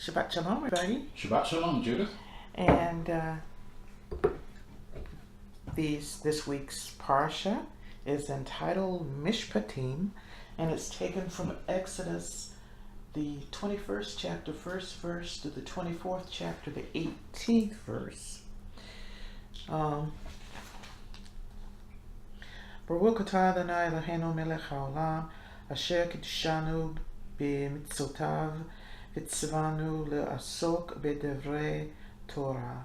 Shabbat Shalom, everybody. Shabbat Shalom, Judith. And this week's Parsha is entitled Mishpatim, and it's taken from Exodus, the 21st chapter, 1st verse, to the 24th chapter, the 18th verse. Baruch atah Adonai Eloheinu melech haolam, asher kiddushanu b'mitzvotav, v'tzivanu le'asok b'devrei Torah.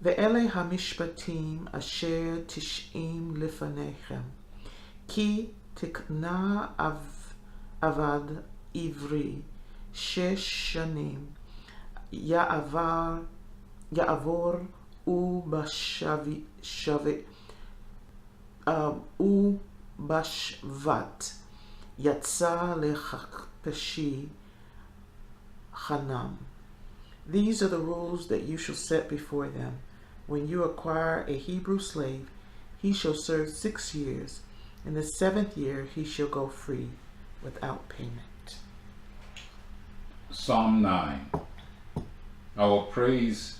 Ve'ele hamishpatim asher tish'im lefanechem, ki tikna avad ivri shesh shanim, ya'avor ובשבט יצא לחפשי חנם. These are the rules that you shall set before them. When you acquire a Hebrew slave, he shall serve 6 years. In the 7th year he shall go free without payment. Psalm 9. I will praise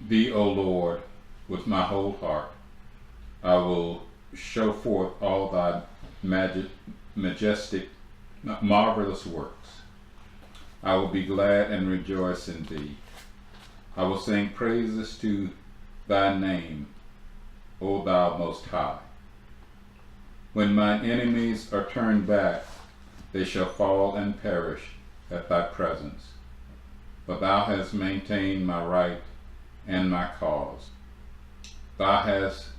Thee, O Lord, with my whole heart. I will show forth all Thy majestic, marvelous works. I will be glad and rejoice in Thee. I will sing praises to Thy name, O Thou Most High. When mine enemies are turned back, they shall fall and perish at Thy presence. For Thou hast maintained my right and my cause. Thou hast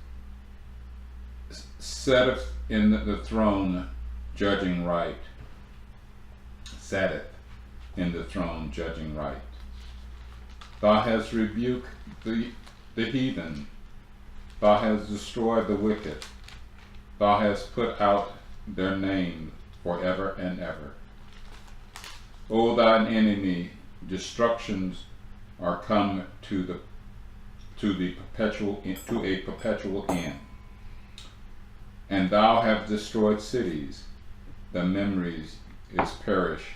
setteth in the throne judging right. Satteth in the throne judging right. Thou hast rebuked the heathen. Thou hast destroyed the wicked. Thou hast put out their name forever and ever. O thine enemy, destructions are come to a perpetual end. And thou hast destroyed cities, the memories is perished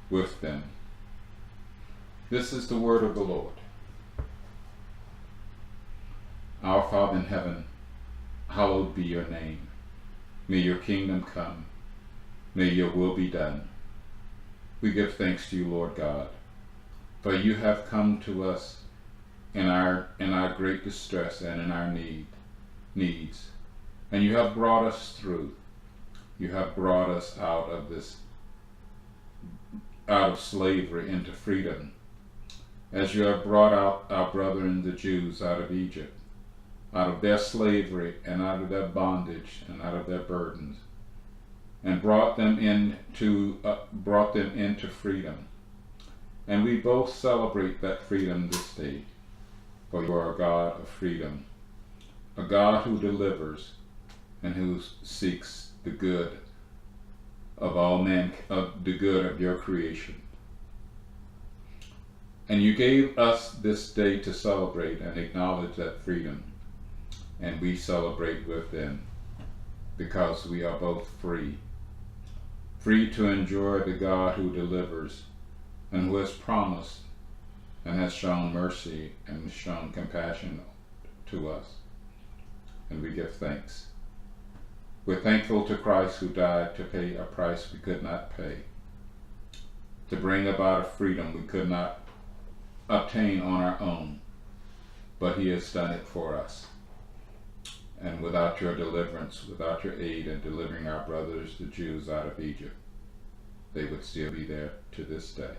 with them. This is the word of the Lord. Our Father in heaven, hallowed be your name. May your kingdom come. May your will be done. We give thanks to you, Lord God, for you have come to us in our great distress and in our needs. And you have brought us through. You have brought us out of slavery into freedom. As you have brought out our brethren the Jews out of Egypt, out of their slavery and out of their bondage and out of their burdens, and brought them into freedom. And we both celebrate that freedom this day. For you are a God of freedom, a God who delivers and who seeks the good of all men, of the good of your creation. And you gave us this day to celebrate and acknowledge that freedom, and we celebrate with them because we are both free to enjoy the God who delivers and who has promised and has shown mercy and shown compassion to us. And we give thanks. We're thankful to Christ who died to pay a price we could not pay, to bring about a freedom we could not obtain on our own, but he has done it for us. And without your deliverance, without your aid in delivering our brothers, the Jews, out of Egypt, they would still be there to this day.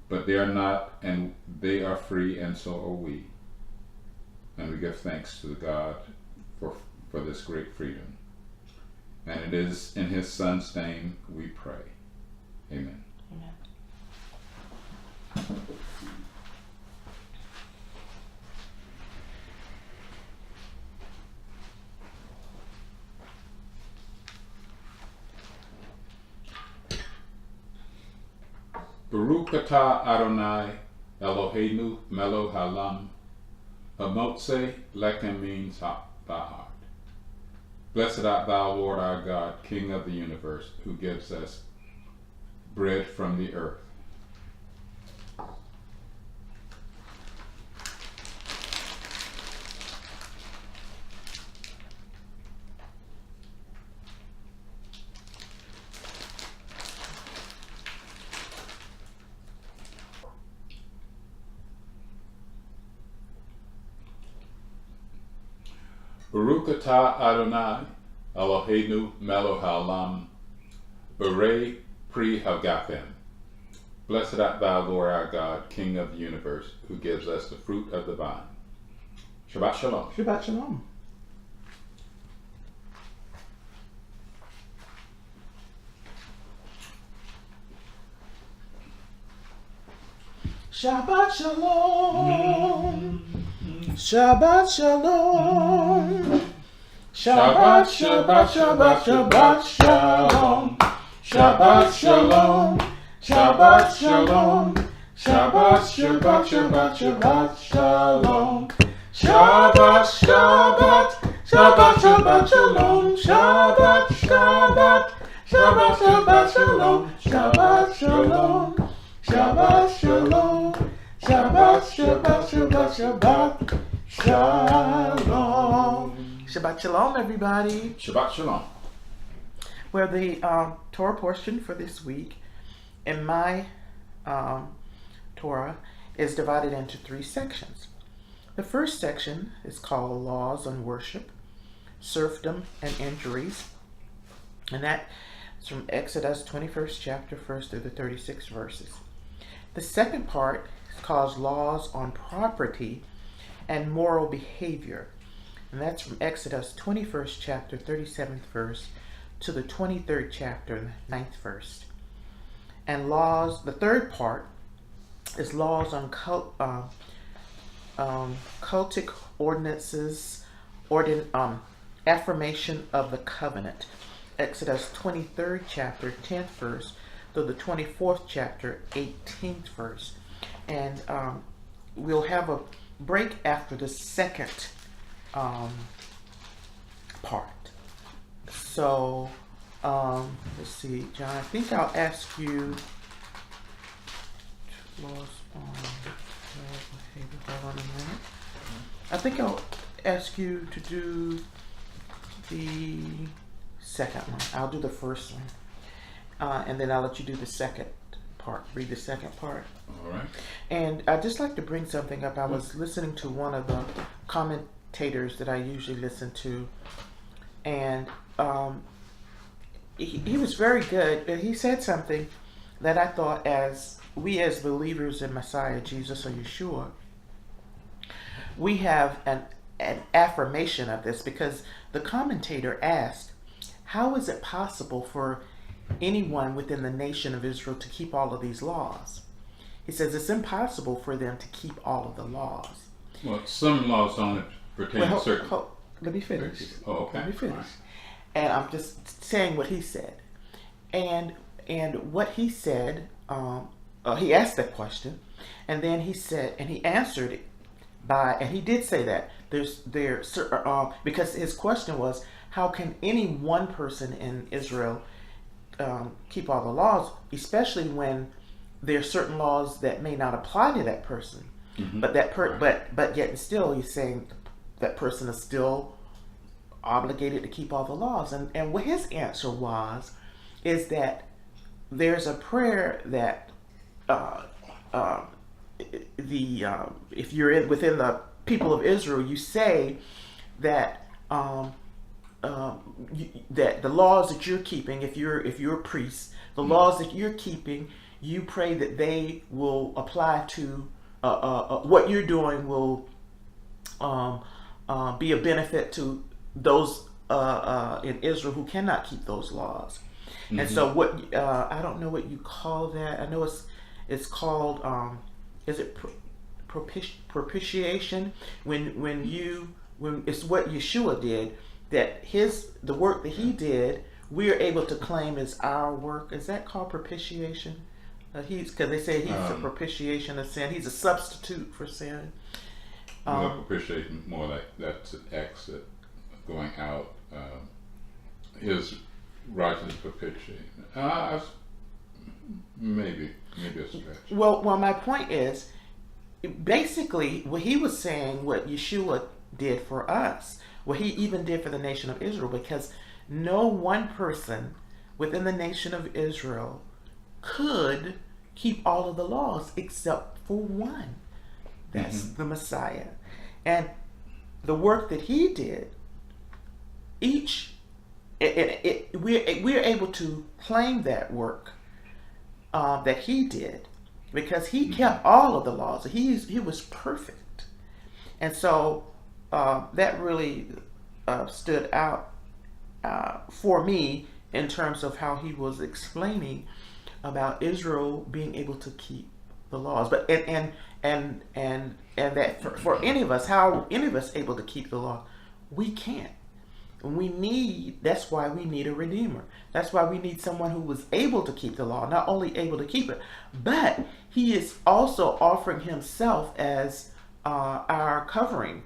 But they are not, and they are free, and so are we. And we give thanks to God for this great freedom. And it is in his Son's name we pray. Amen. Amen. Baruch atah Adonai Eloheinu melech haolam, hamotze lechem means thy heart. Blessed art thou, Lord our God, King of the universe, who gives us bread from the earth. Baruch atah Adonai, Eloheinu melech haolam, Berei pri hagafen. Blessed art thou, Lord our God, King of the universe, who gives us the fruit of the vine. Shabbat shalom. Shabbat shalom. Shabbat shalom. Shabbat shalom. Shabbat, Shabbat, Shabbat, Shabbat shalom. Shabbat shalom. Shabbat shalom. Shabbat, Shabbat, Shabbat, Shabbat shalom. Shabbat, Shabbat, Shabbat, Shabbat shalom. Shabbat, Shabbat, Shabbat, Shabbat shalom. Shabbat shalom. Shabbat shalom. Shabbat, Shabbat, Shabbat, Shabbat shalom. Shabbat shalom, everybody. Shabbat shalom. Well, the Torah portion for this week in my Torah is divided into 3 sections. The first section is called Laws on Worship, Serfdom, and Injuries. And that is from Exodus 21st chapter, 1st through the 36th verses. The second part is called Laws on Property and Moral Behavior. And that's from Exodus 21st chapter, 37th verse to the 23rd chapter, 9th verse. And laws, the third part is laws on cultic ordinances, affirmation of the covenant. Exodus 23rd chapter, 10th verse through the 24th chapter, 18th verse. And we'll have a break after the second part. So let's see, John, I think I'll ask you I think I'll ask you to do the second one. I'll do the first one, and then I'll let you do the second part. Read the second part. All right. And I'd just like to bring something up. I was listening to one of the commentators that I usually listen to, and he was very good. He said something that I thought, as we as believers in Messiah, Jesus or Yeshua, we have an affirmation of this, because the commentator asked, how is it possible for anyone within the nation of Israel to keep all of these laws? He says it's impossible for them to keep all of the laws. Well, some laws only pertain to certain... Let me finish. Oh, okay. Let me finish. Right. And I'm just saying what he said. And what he said, he asked that question, and then he said, and he answered it by, and he did say that because his question was, how can any one person in Israel keep all the laws, especially when there are certain laws that may not apply to that person, Mm-hmm. but but yet still he's saying that person is still obligated to keep all the laws. And what his answer is that there's a prayer that if you're within the people of Israel, you say that that the laws that you're keeping, if you're a priest, the laws that you're keeping, you pray that they will apply to what you're doing will be a benefit to those in Israel who cannot keep those laws. Mm-hmm. And so what I don't know what you call that. I know it's called is it propitiation, when it's what Yeshua did, that the work that he did, we are able to claim as our work. Is that called propitiation? Because they say he's a propitiation of sin. He's a substitute for sin. Propitiation, more like that's an exit, going out. His righteousness propitiation. Maybe a stretch. Well, my point is, basically, what he was saying, what Yeshua did for us, what he even did for the nation of Israel, because no one person within the nation of Israel could keep all of the laws except for one. That's the Messiah. And the work that he did, we're able to claim that work that he did, because he kept all of the laws. He was perfect. And so that really stood out for me in terms of how he was explaining about Israel being able to keep the laws. But and that for any of us, how any of us able to keep the law, we can't. That's why we need a redeemer. That's why we need someone who was able to keep the law, not only able to keep it, but he is also offering himself as our covering,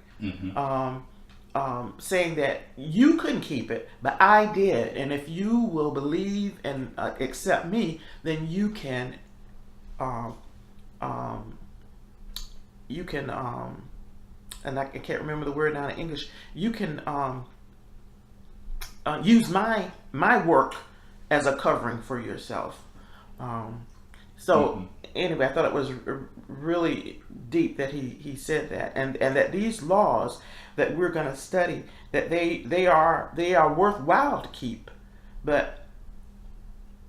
saying that you couldn't keep it, but I did. And if you will believe and accept me, then you can, and I can't remember the word now in English, you can use my work as a covering for yourself. Anyway, I thought it was really deep that he said that, and that these laws that we're going to study, that they are worthwhile to keep, but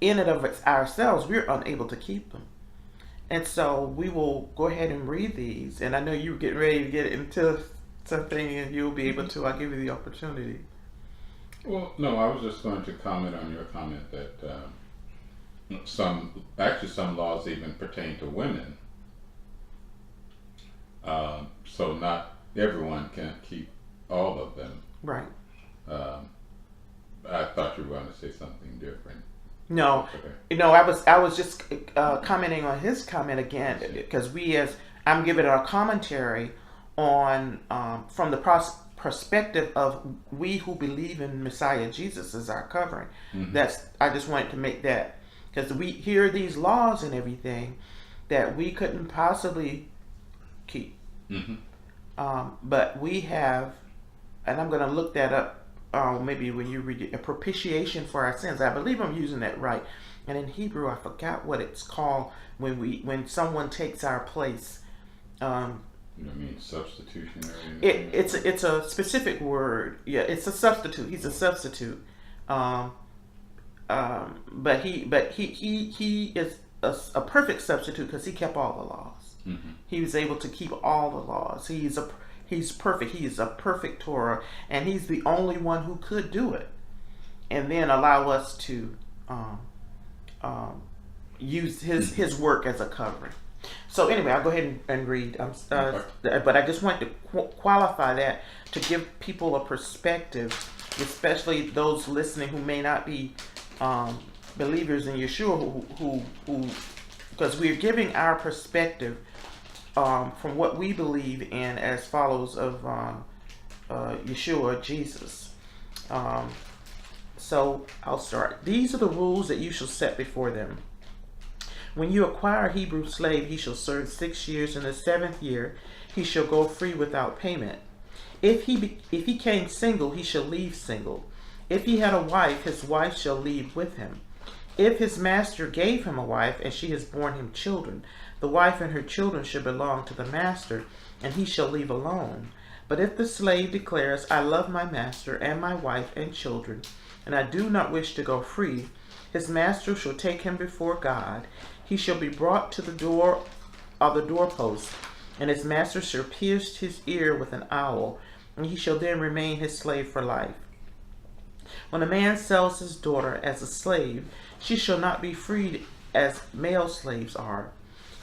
in and of ourselves we're unable to keep them. And so we will go ahead and read these, and I know you're getting ready to get into something, and you'll be able to. I'll give you the opportunity. Well, no, I was just going to comment on your comment that some laws even pertain to women. So not everyone can keep all of them. Right. I thought you were going to say something different. No, okay. No, I was just commenting on his comment again, because I'm giving a commentary on from the perspective of we who believe in Messiah Jesus as our covering. I just wanted to make that, because we hear these laws and everything that we couldn't possibly keep, but we have, and I'm going to look that up maybe when you read it, a propitiation for our sins. I believe I'm using that right. And in Hebrew, I forgot what it's called when someone takes our place. You know what I mean? Substitutionary? It's a specific word. Yeah, it's a substitute. He's a substitute. But he is a perfect substitute, because he kept all the laws. He was able to keep all the laws. He's perfect. He is a perfect Torah, and he's the only one who could do it, and then allow us to use his work as a covering. So anyway, I'll go ahead and read. But I just want to qualify that to give people a perspective, especially those listening who may not be believers in Yeshua, who because we're giving our perspective from what we believe in as followers of Yeshua, Jesus. So I'll start. These are the rules that you shall set before them. When you acquire a Hebrew slave, he shall serve 6 years. In the 7th year, he shall go free without payment. If he came single, he shall leave single. If he had a wife, his wife shall leave with him. If his master gave him a wife, and she has borne him children, the wife and her children shall belong to the master, and he shall leave alone. But if the slave declares, I love my master and my wife and children, and I do not wish to go free, his master shall take him before God. He shall be brought to the door of the doorpost, and his master shall pierce his ear with an awl, and he shall then remain his slave for life. When a man sells his daughter as a slave, she shall not be freed as male slaves are.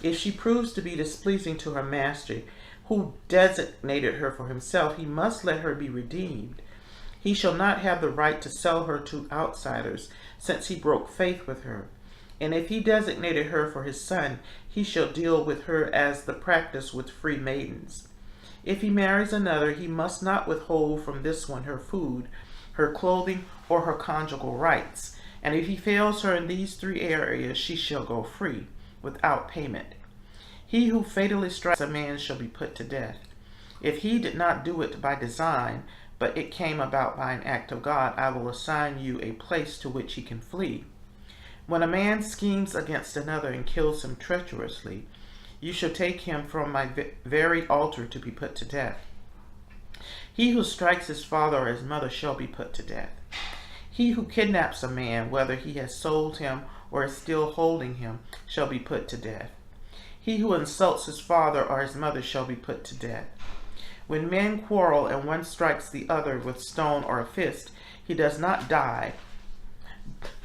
If she proves to be displeasing to her master, who designated her for himself, he must let her be redeemed. He shall not have the right to sell her to outsiders, since he broke faith with her. And if he designated her for his son, he shall deal with her as the practice with free maidens. If he marries another, he must not withhold from this one her food, her clothing, or her conjugal rights. And if he fails her in these 3 areas, she shall go free, without payment. He who fatally strikes a man shall be put to death. If he did not do it by design, but it came about by an act of God, I will assign you a place to which he can flee. When a man schemes against another and kills him treacherously, you shall take him from my very altar to be put to death. He who strikes his father or his mother shall be put to death. He who kidnaps a man, whether he has sold him or is still holding him, shall be put to death. He who insults his father or his mother shall be put to death. When men quarrel and one strikes the other with stone or a fist, he does not die,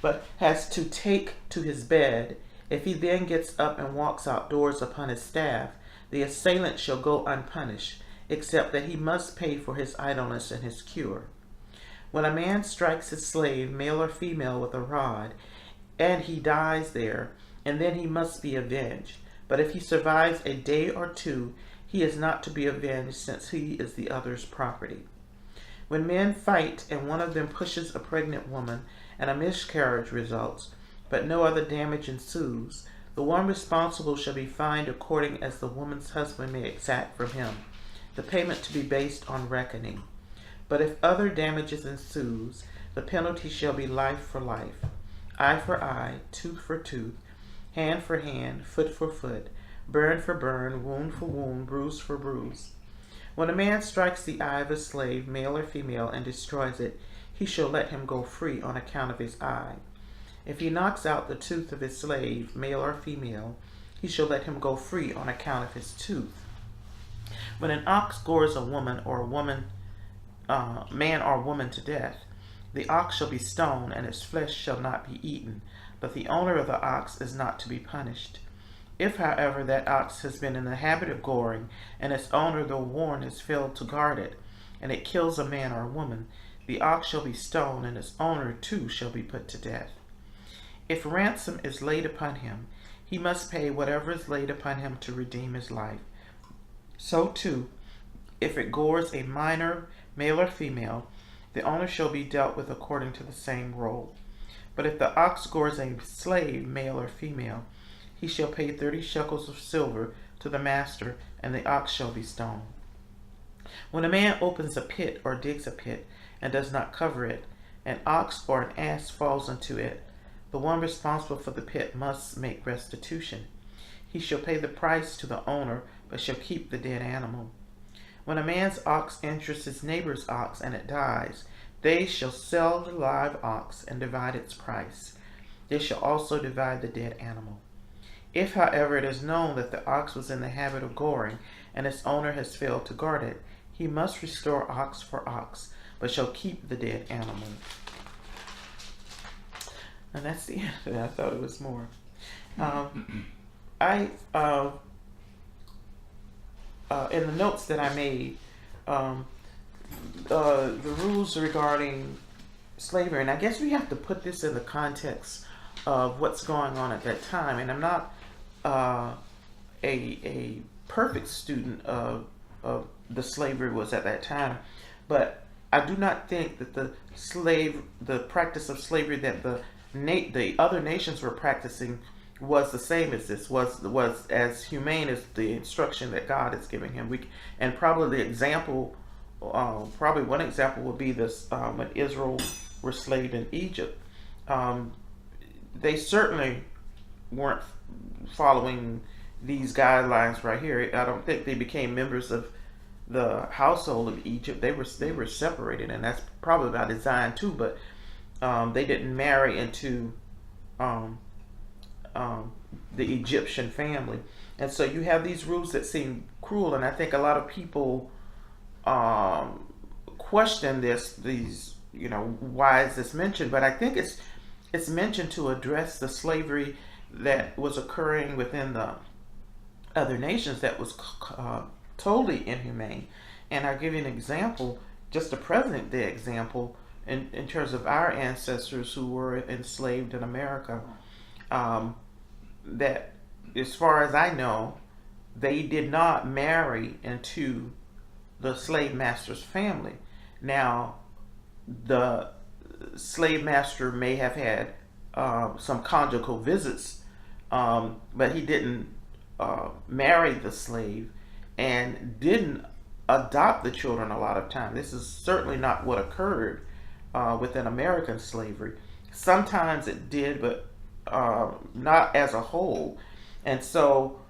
but has to take to his bed. If he then gets up and walks outdoors upon his staff, the assailant shall go unpunished, except that he must pay for his idleness and his cure. When a man strikes his slave, male or female, with a rod, and he dies there, and then he must be avenged. But if he survives a day or 2, he is not to be avenged, since he is the other's property. When men fight and one of them pushes a pregnant woman and a miscarriage results, but no other damage ensues, the one responsible shall be fined according as the woman's husband may exact from him, the payment to be based on reckoning. But if other damages ensues, the penalty shall be life for life, eye for eye, tooth for tooth, hand for hand, foot for foot, burn for burn, wound for wound, bruise for bruise. When a man strikes the eye of a slave, male or female, and destroys it, he shall let him go free on account of his eye. If he knocks out the tooth of his slave, male or female, he shall let him go free on account of his tooth. When an ox gores a woman or man or woman to death, the ox shall be stoned, and its flesh shall not be eaten, but the owner of the ox is not to be punished. If, however, that ox has been in the habit of goring, and its owner, though warned, has failed to guard it, and it kills a man or a woman, the ox shall be stoned, and its owner too shall be put to death. If ransom is laid upon him, he must pay whatever is laid upon him to redeem his life. So too, if it gores a minor, male or female, the owner shall be dealt with according to the same rule. But if the ox gores a slave, male or female, he shall pay 30 shekels of silver to the master, and the ox shall be stoned. When a man opens a pit or digs a pit and does not cover it, an ox or an ass falls into it, the one responsible for the pit must make restitution. He shall pay the price to the owner, but shall keep the dead animal. When a man's ox injures his neighbor's ox and it dies, they shall sell the live ox and divide its price. They shall also divide the dead animal. If, however, it is known that the ox was in the habit of goring, and its owner has failed to guard it, he must restore ox for ox, but shall keep the dead animal. And that's the end of it. I thought it was more. In the notes that I made, the rules regarding slavery, and I guess we have to put this in the context of what's going on at that time. And I'm not a perfect student of the slavery was at that time, but I do not think that the practice of slavery that the other nations were practicing was the same as this, was as humane as the instruction that God is giving him. And probably the example, probably one example would be this, when Israel were enslaved in Egypt. They certainly weren't following these guidelines right here. I don't think they became members of the household of Egypt. They were separated, and that's probably by design too, but they didn't marry into the Egyptian family. And so you have these rules that seem cruel, and I think a lot of people question these, why is this mentioned? But I think it's mentioned to address the slavery that was occurring within the other nations that was totally inhumane. And I'll give you an example, just a present day example, in terms of our ancestors who were enslaved in America. That, as far as I know, they did not marry into the slave master's family. Now, the slave master may have had some conjugal visits, but he didn't marry the slave and didn't adopt the children a lot of time. This is certainly not what occurred within American slavery. Sometimes it did, but not as a whole. And so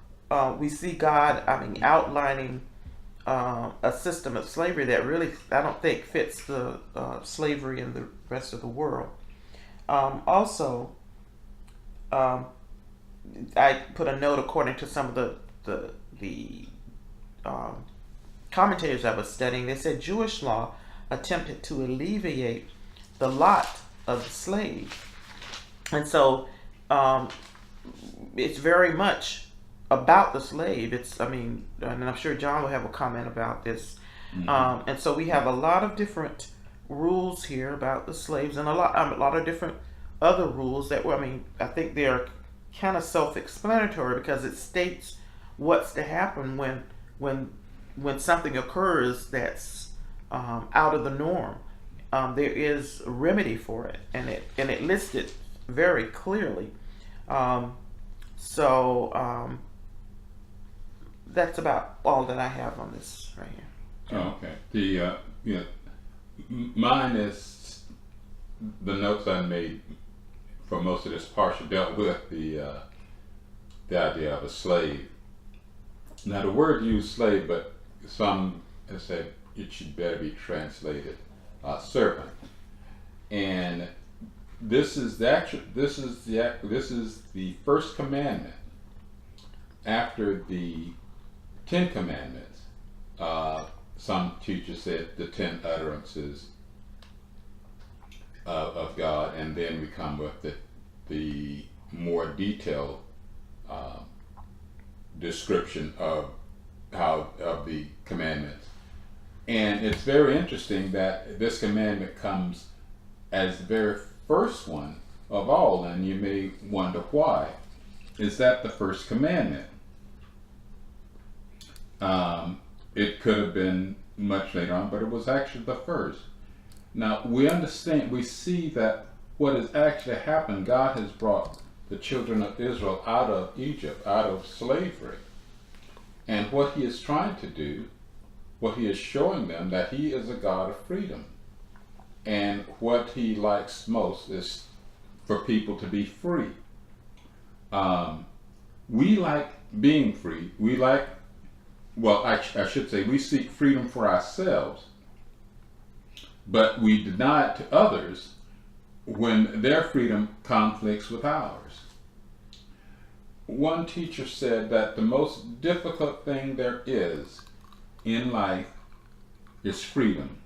we see God, outlining a system of slavery that really, I don't think, fits the slavery in the rest of the world. Also, I put a note according to some of the commentators I was studying. They said Jewish law attempted to alleviate the lot of the slave, and so it's very much about the slave. And I'm sure John will have a comment about this. Mm-hmm. And so we have a lot of different rules here about the slaves, and a lot of different other rules that I think they're kind of self-explanatory, because it states what's to happen when something occurs that's out of the norm. There is a remedy for it, and it lists it very clearly. So that's about all that I have on this right here. Oh, okay. Mine is the notes I made for most of this parsha dealt with the idea of a slave. Now, the word used slave, but some have said it should better be translated servant. And this is the first commandment after the 10 commandments. Some teachers said the 10 utterances of God, and then we come with the more detailed description of the commandments. And it's very interesting that this commandment comes as the very first one of all, and you may wonder why. Is that the first commandment? It could have been much later on, but it was actually the first. Now, we see that what has actually happened, God has brought the children of Israel out of Egypt, out of slavery. And what he is trying to do, what he is showing them, that he is a God of freedom. And what he likes most is for people to be free. We like being free. I should say, we seek freedom for ourselves, but we deny it to others when their freedom conflicts with ours. One teacher said that the most difficult thing there is in life is freedom,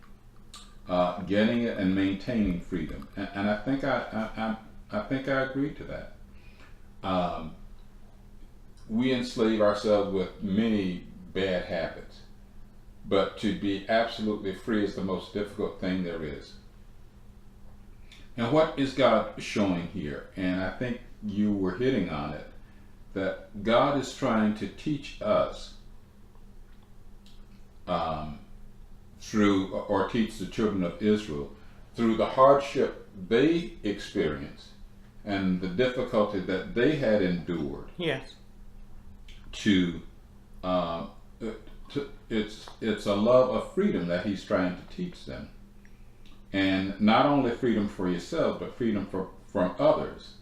getting it and maintaining freedom, and I think I agree to that. We enslave ourselves with many bad habits, but to be absolutely free is the most difficult thing there is. And what is God showing here? And I think you were hitting on it, that God is trying to teach us teach the children of Israel through the hardship they experienced and the difficulty that they had endured. Yes. It's a love of freedom that he's trying to teach them, and not only freedom for yourself, but freedom from others.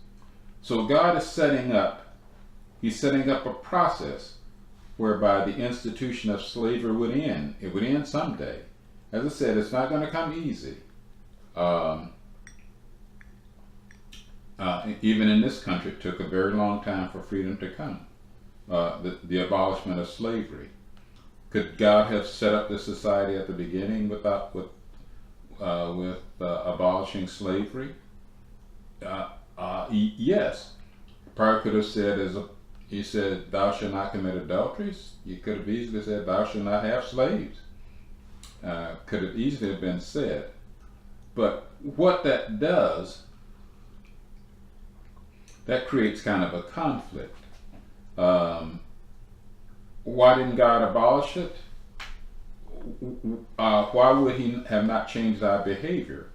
So God is setting up a process whereby the institution of slavery would end. It would end someday. As I said, it's not going to come easy. Even in this country, it took a very long time for freedom to come. The abolishment of slavery. Could God have set up this society at the beginning with abolishing slavery? Yes. Probably could have said, he said, "Thou shalt not commit adulteries." You could have easily said, "Thou shalt not have slaves." Could have easily have been said. But what that does, that creates kind of a conflict. Why didn't God abolish it? Why would he have not changed our behavior?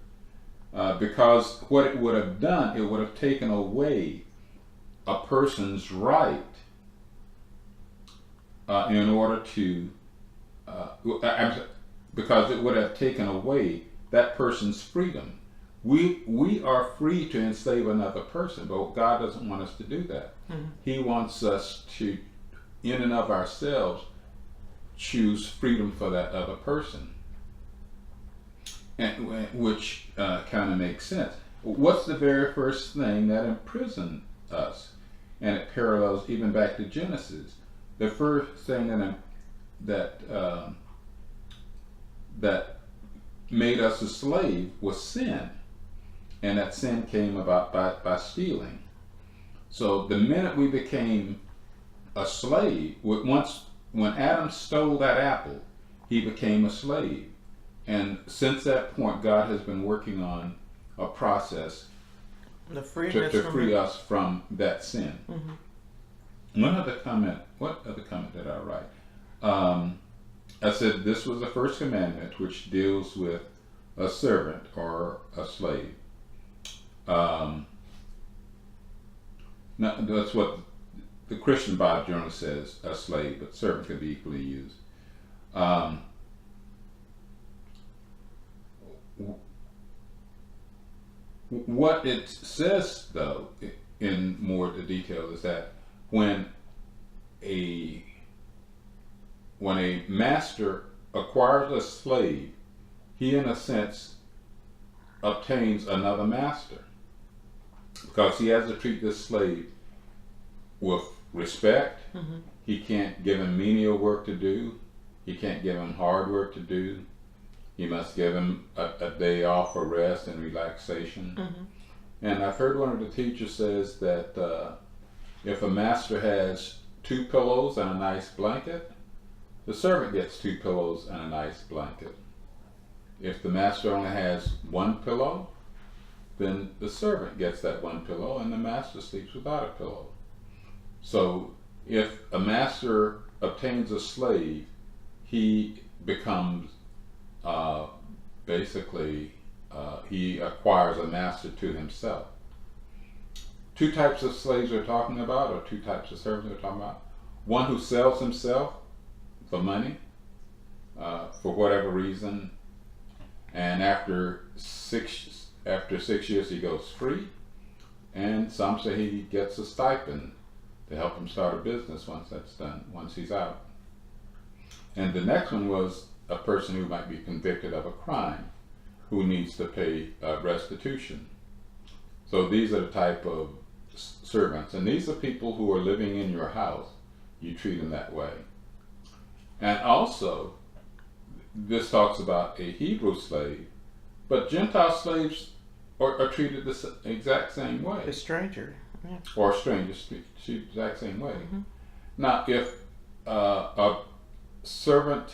because what it would have done, it would have taken away a person's right in order to, because it would have taken away that person's freedom. We are free to enslave another person, but God doesn't want us to do that. Mm-hmm. He wants us to, in and of ourselves, choose freedom for that other person, and which kind of makes sense. What's the very first thing that imprisoned us? And it parallels even back to Genesis. The first thing that made us a slave was sin, and that sin came about by stealing. So the minute we became a slave, when Adam stole that apple, he became a slave. And since that point, God has been working on a process to free us from that sin. Mm-hmm. What other comment did I write? I said this was the first commandment, which deals with a servant or a slave. Now, that's what the Christian Bible generally says, a slave, but servant could be equally used. What it says, though, in more detail, is that when a master acquires a slave, he, in a sense, obtains another master, because he has to treat this slave with respect. Mm-hmm. He can't give him menial work to do. He can't give him hard work to do. He must give him a day off for rest and relaxation. Mm-hmm. And I've heard one of the teachers says that if a master has 2 pillows and a nice blanket, the servant gets 2 pillows and a nice blanket. If the master only has 1 pillow, then the servant gets that 1 pillow and the master sleeps without a pillow. So if a master obtains a slave, he becomes he acquires a master to himself. 2 types of slaves we're talking about, or 2 types of servants we're talking about. One who sells himself for money, for whatever reason, and after 6 years he goes free, and some say he gets a stipend to help him start a business once that's done, once he's out. And the next one was a person who might be convicted of a crime, who needs to pay restitution. So these are the type of servants, and these are people who are living in your house. You treat them that way. And also, this talks about a Hebrew slave, but Gentile slaves are treated the exact same way. A stranger. Yeah. Or strangers treated the exact same way. Mm-hmm. Now, if a servant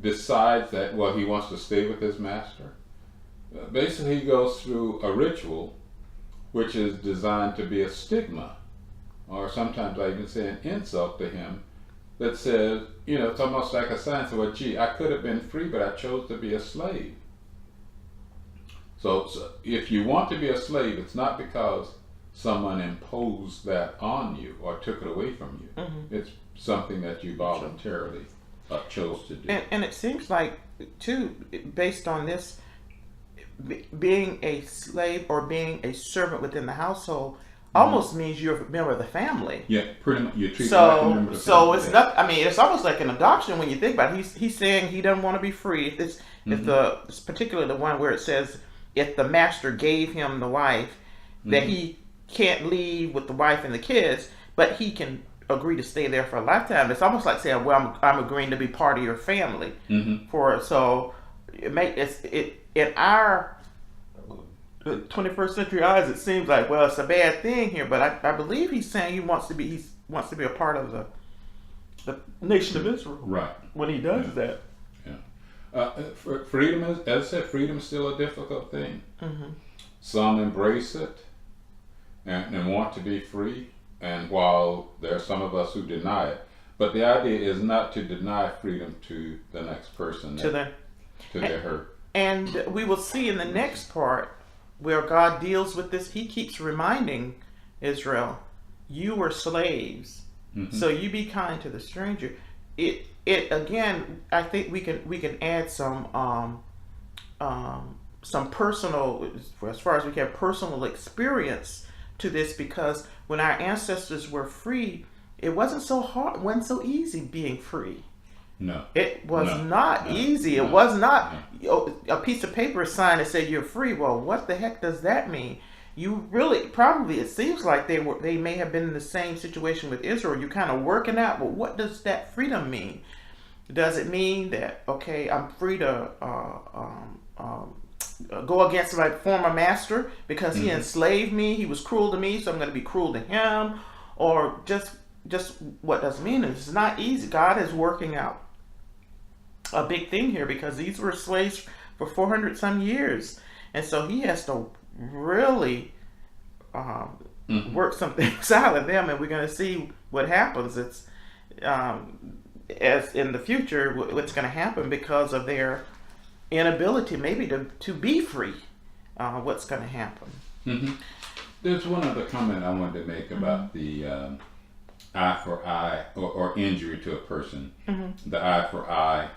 decides that, well, he wants to stay with his master, basically he goes through a ritual which is designed to be a stigma, or sometimes I even say an insult to him, that says, it's almost like a sign, so, well, gee, I could have been free, but I chose to be a slave. So if you want to be a slave, it's not because someone imposed that on you or took it away from you. Mm-hmm. It's something that you voluntarily chose to do. And it seems like, too, based on this, being a slave or being a servant within the household almost means you're a member of the family. Yeah, pretty much. You treat like a member of the family. So it's not. I mean, it's almost like an adoption when you think about it. He's saying he doesn't want to be free. It's particularly the one where it says if the master gave him the wife, that he can't leave with the wife and the kids, but he can agree to stay there for a lifetime. It's almost like saying, well, I'm agreeing to be part of your family. In our 21st century eyes, it seems like, well, it's a bad thing here, but I believe he's saying he wants to be a part of the nation of Israel. Right. When he does that. Yeah. Freedom is, as I said, freedom is still a difficult thing. Mm-hmm. Some embrace it and want to be free, and while there are some of us who deny it, but the idea is not to deny freedom to the next person to their hurt. And we will see in the next part where God deals with this. He keeps reminding Israel, you were slaves, so you be kind to the stranger. It again, I think we can add some personal, as far as we can, personal experience to this, because when our ancestors were free, it wasn't so hard, it wasn't so easy being free. No. It was not easy. It was not a piece of paper signed that said you're free. Well, what the heck does that mean? You really, probably, it seems like they may have been in the same situation with Israel. You're kind of working out, but what does that freedom mean? Does it mean that, okay, I'm free to go against my former master because he enslaved me, he was cruel to me, so I'm going to be cruel to him? Or just what does it mean? It's not easy. God is working out a big thing here, because these were slaves for 400 some years, and so he has to really work some things out of them, and we're going to see what happens. It's as in the future what's going to happen because of their inability maybe to be free. What's going to happen. There's one other comment I wanted to make about the eye for eye, or injury to a person. The eye for eye.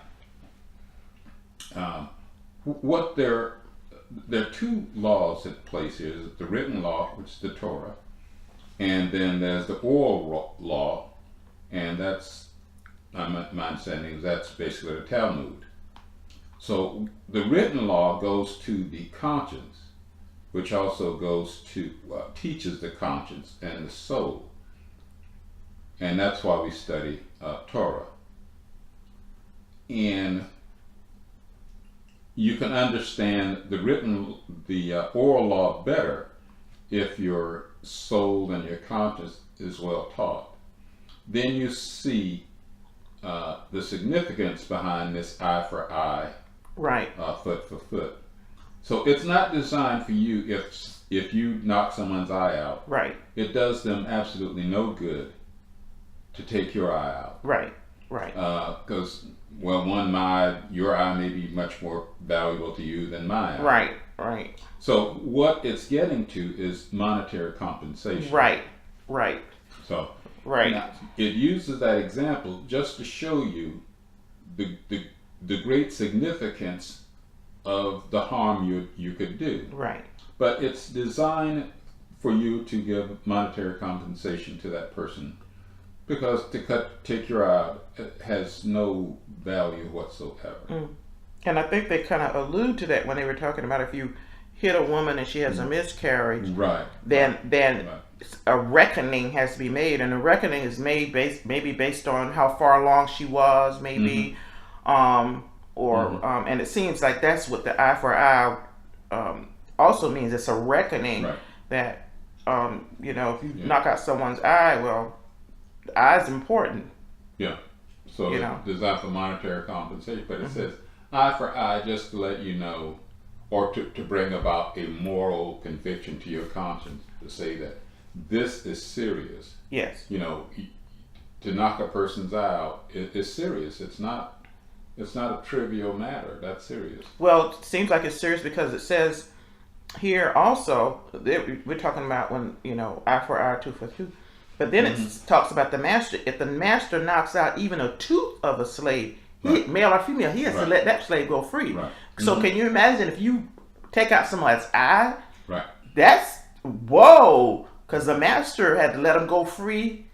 What there are two laws at place here. There's the written law, which is the Torah, and then there's the oral law, and that's, my understanding is that's basically the Talmud. So the written law goes to the conscience, which also goes to, teaches the conscience and the soul. And that's why we study Torah. And you can understand the oral law better if your soul and your conscience is well taught. Then you see the significance behind this eye for eye, right? Foot for foot. So it's not designed for you if you knock someone's eye out. Right. It does them absolutely no good to take your eye out. Right. Right. Because your eye may be much more valuable to you than mine. Right. Right. So what it's getting to is monetary compensation. Right. Right. So right. Now, it uses that example just to show you the great significance of the harm you could do. Right. But it's designed for you to give monetary compensation to that person, because take your eye out has no value whatsoever. And I think they kind of allude to that when they were talking about if you hit a woman and she has a miscarriage, right? Then a reckoning has to be made, and the reckoning is made based on how far along she was, maybe, and it seems like that's what the eye for eye also means. It's a reckoning, right. That if you knock out someone's eye, well, the eye is important. Yeah. So it's designed for monetary compensation, but it says eye for eye, just to let you know, or to bring about a moral conviction to your conscience, to say that this is serious. Yes. To knock a person's eye out is serious. It's not a trivial matter. That's serious. Well, it seems like it's serious because it says here also, we're talking about when, eye for eye, tooth for tooth. But then it talks about the master. If the master knocks out even a tooth of a slave, male or female, he has to let that slave go free. Right. So can you imagine if you take out someone's eye? Right. That's, whoa, because the master had to let him go free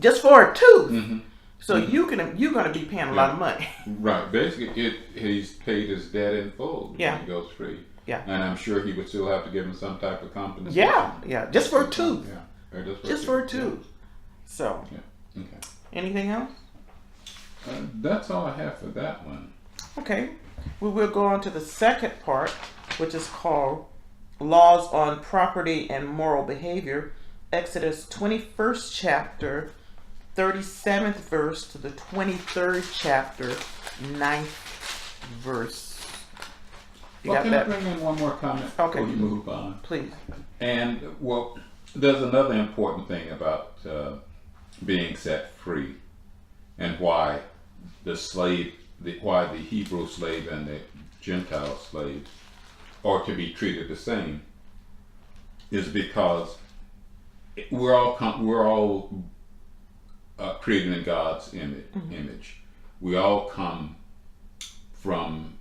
just for a tooth. So you're going to be paying a lot of money. Right. Basically, he's paid his debt in full when he goes free. Yeah. And I'm sure he would still have to give him some type of compensation. Yeah. Just for a tooth. Yeah. Just for a tooth. Yeah. So. Yeah. Okay. Anything else? That's all I have for that one. Okay. We will go on to the second part, which is called Laws on Property and Moral Behavior. Exodus 21st chapter, 37th verse to the 23rd chapter, 9th verse. Can I bring in one more comment before you move on? Please. And, there's another important thing about being set free, and why the Hebrew slave and the Gentile slaves, or to be treated the same, is because we're all created in God's image. We all come from,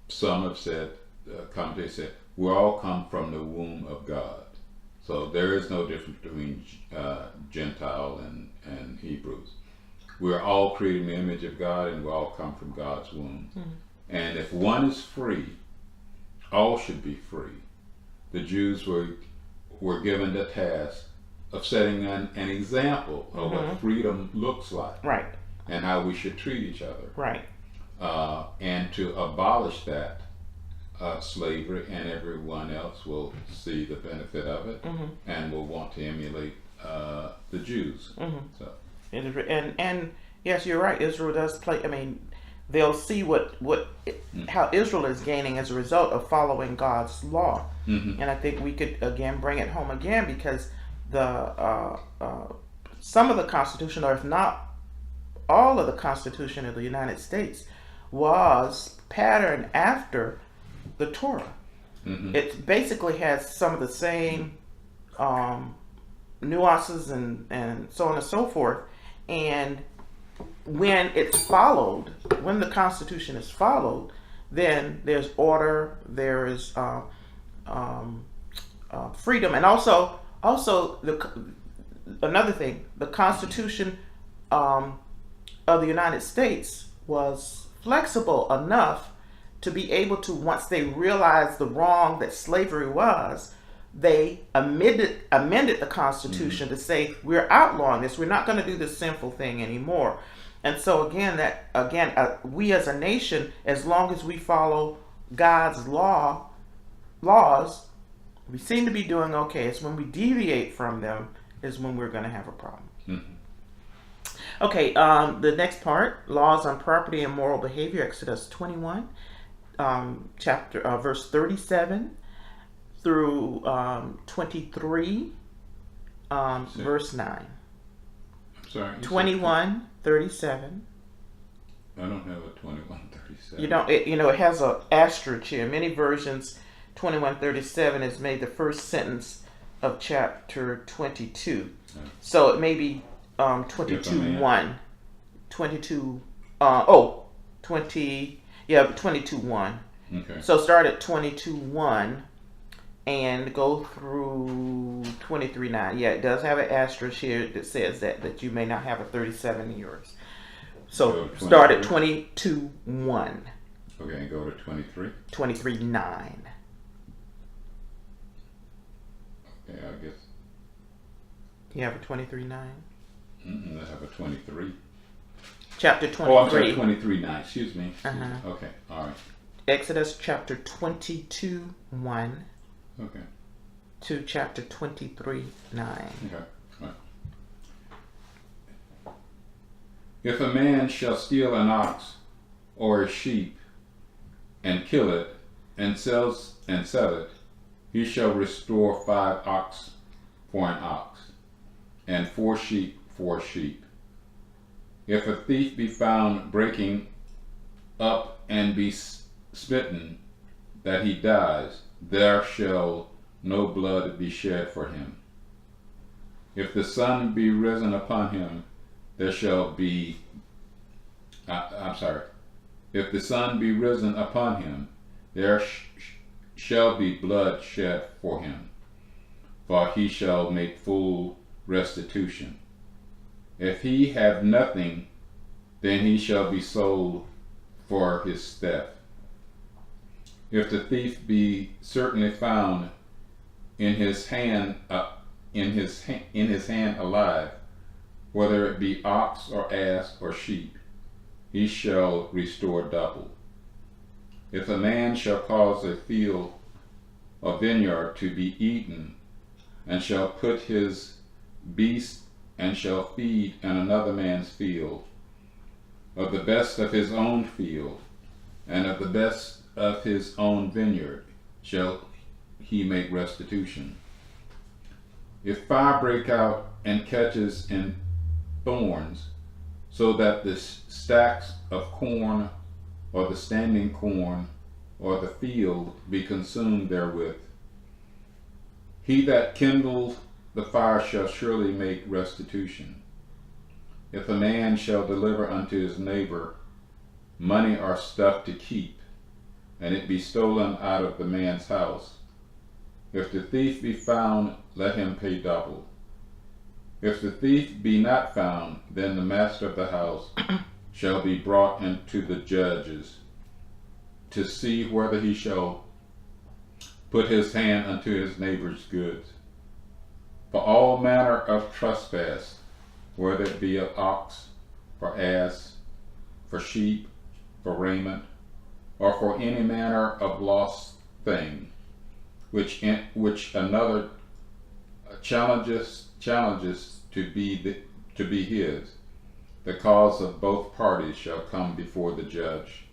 some have said, commentators said, we all come from the womb of God. So there is no difference between Gentile and Hebrews. We're all created in the image of God, and we all come from God's womb. And if one is free, all should be free. The Jews were given the task of setting an example of what freedom looks like, right, and how we should treat each other, right, and to abolish that slavery, and everyone else will see the benefit of it and will want to emulate the Jews. So, and yes, you're right. Israel does play. I mean, they'll see how Israel is gaining as a result of following God's law. And I think we could again bring it home again, because the some of the Constitution, or if not all of the Constitution of the United States, was patterned after the Torah. It basically has some of the same nuances and so on and so forth. And when it's followed, when the Constitution is followed, then there's order, there is freedom, and also another thing, the Constitution of the United States was flexible enough to be able to, once they realized the wrong that slavery was, they amended the Constitution to say, we're outlawing this. We're not going to do this sinful thing anymore. And so again, we as a nation, as long as we follow God's laws, we seem to be doing okay. It's when we deviate from them is when we're going to have a problem. Okay, the next part, laws on property and moral behavior, Exodus 21, verse 37 through 23, verse 9. I'm sorry. 21, 37. I don't have a 21:37. You don't. It has an asterisk here. Many versions, 21:37 is made the first sentence of chapter 22. So it may be 22:1. 22. 22:1. Okay. So start at 22:1 and go through 23:9. Yeah, it does have an asterisk here that says that you may not have a 37 in yours. So start at 22:1. Okay, and go to 23. 23:9. Okay, I guess. You have a 23:9. I have a 23. Chapter 23. Oh, I'm sorry, 23:9. Excuse me. Okay, all right. Exodus chapter 22:1 Okay. to chapter 23:9. Okay. Right. If a man shall steal an ox or a sheep and kill it and sell it, he shall restore 5 ox for an ox, and 4 sheep for a sheep. If a thief be found breaking up and be smitten, that he dies, there shall no blood be shed for him. If the sun be risen upon him, there shall be, if the sun be risen upon him, there shall be blood shed for him, for he shall make full restitution. If he have nothing, then he shall be sold for his theft. If the thief be certainly found in his hand alive, whether it be ox or ass or sheep, he shall restore double. If a man shall cause a field or vineyard to be eaten, and shall put his beast and shall feed in another man's field, of the best of his own field, and of the best of his own vineyard, shall he make restitution. If fire break out and catches in thorns, so that the stacks of corn or the standing corn or the field be consumed therewith. He that kindled the fire shall surely make restitution. If a man shall deliver unto his neighbor money or stuff to keep, and it be stolen out of the man's house, if the thief be found, let him pay double. If the thief be not found, then the master of the house shall be brought into the judges, to see whether he shall put his hand unto his neighbor's goods. For all manner of trespass, whether it be of ox, for ass, for sheep, for raiment, or for any manner of lost thing, which another challenges to be his, the cause of both parties shall come before the judge,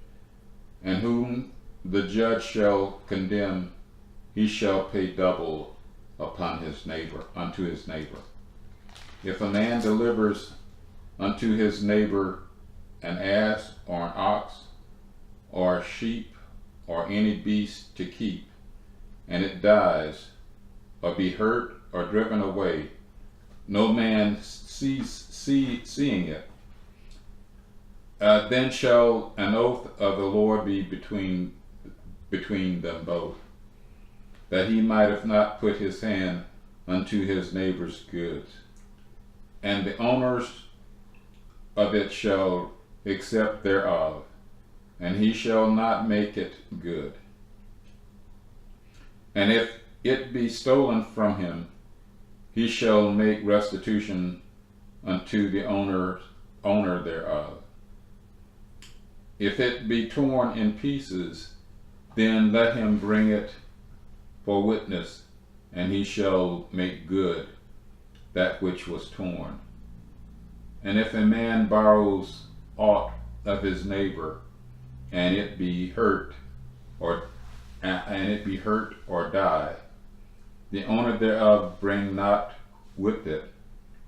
and whom the judge shall condemn, he shall pay double upon his neighbor, unto his neighbor. If a man delivers unto his neighbor an ass or an ox or a sheep or any beast to keep, and it dies, or be hurt or driven away, no man seeing it, then shall an oath of the Lord be between them both, that he might have not put his hand unto his neighbor's goods. And the owners of it shall accept thereof, and he shall not make it good. And if it be stolen from him, he shall make restitution unto the owner thereof. If it be torn in pieces, then let him bring it for witness, and he shall make good that which was torn. And if a man borrows aught of his neighbor, and it be hurt or die, the owner thereof bring not with it,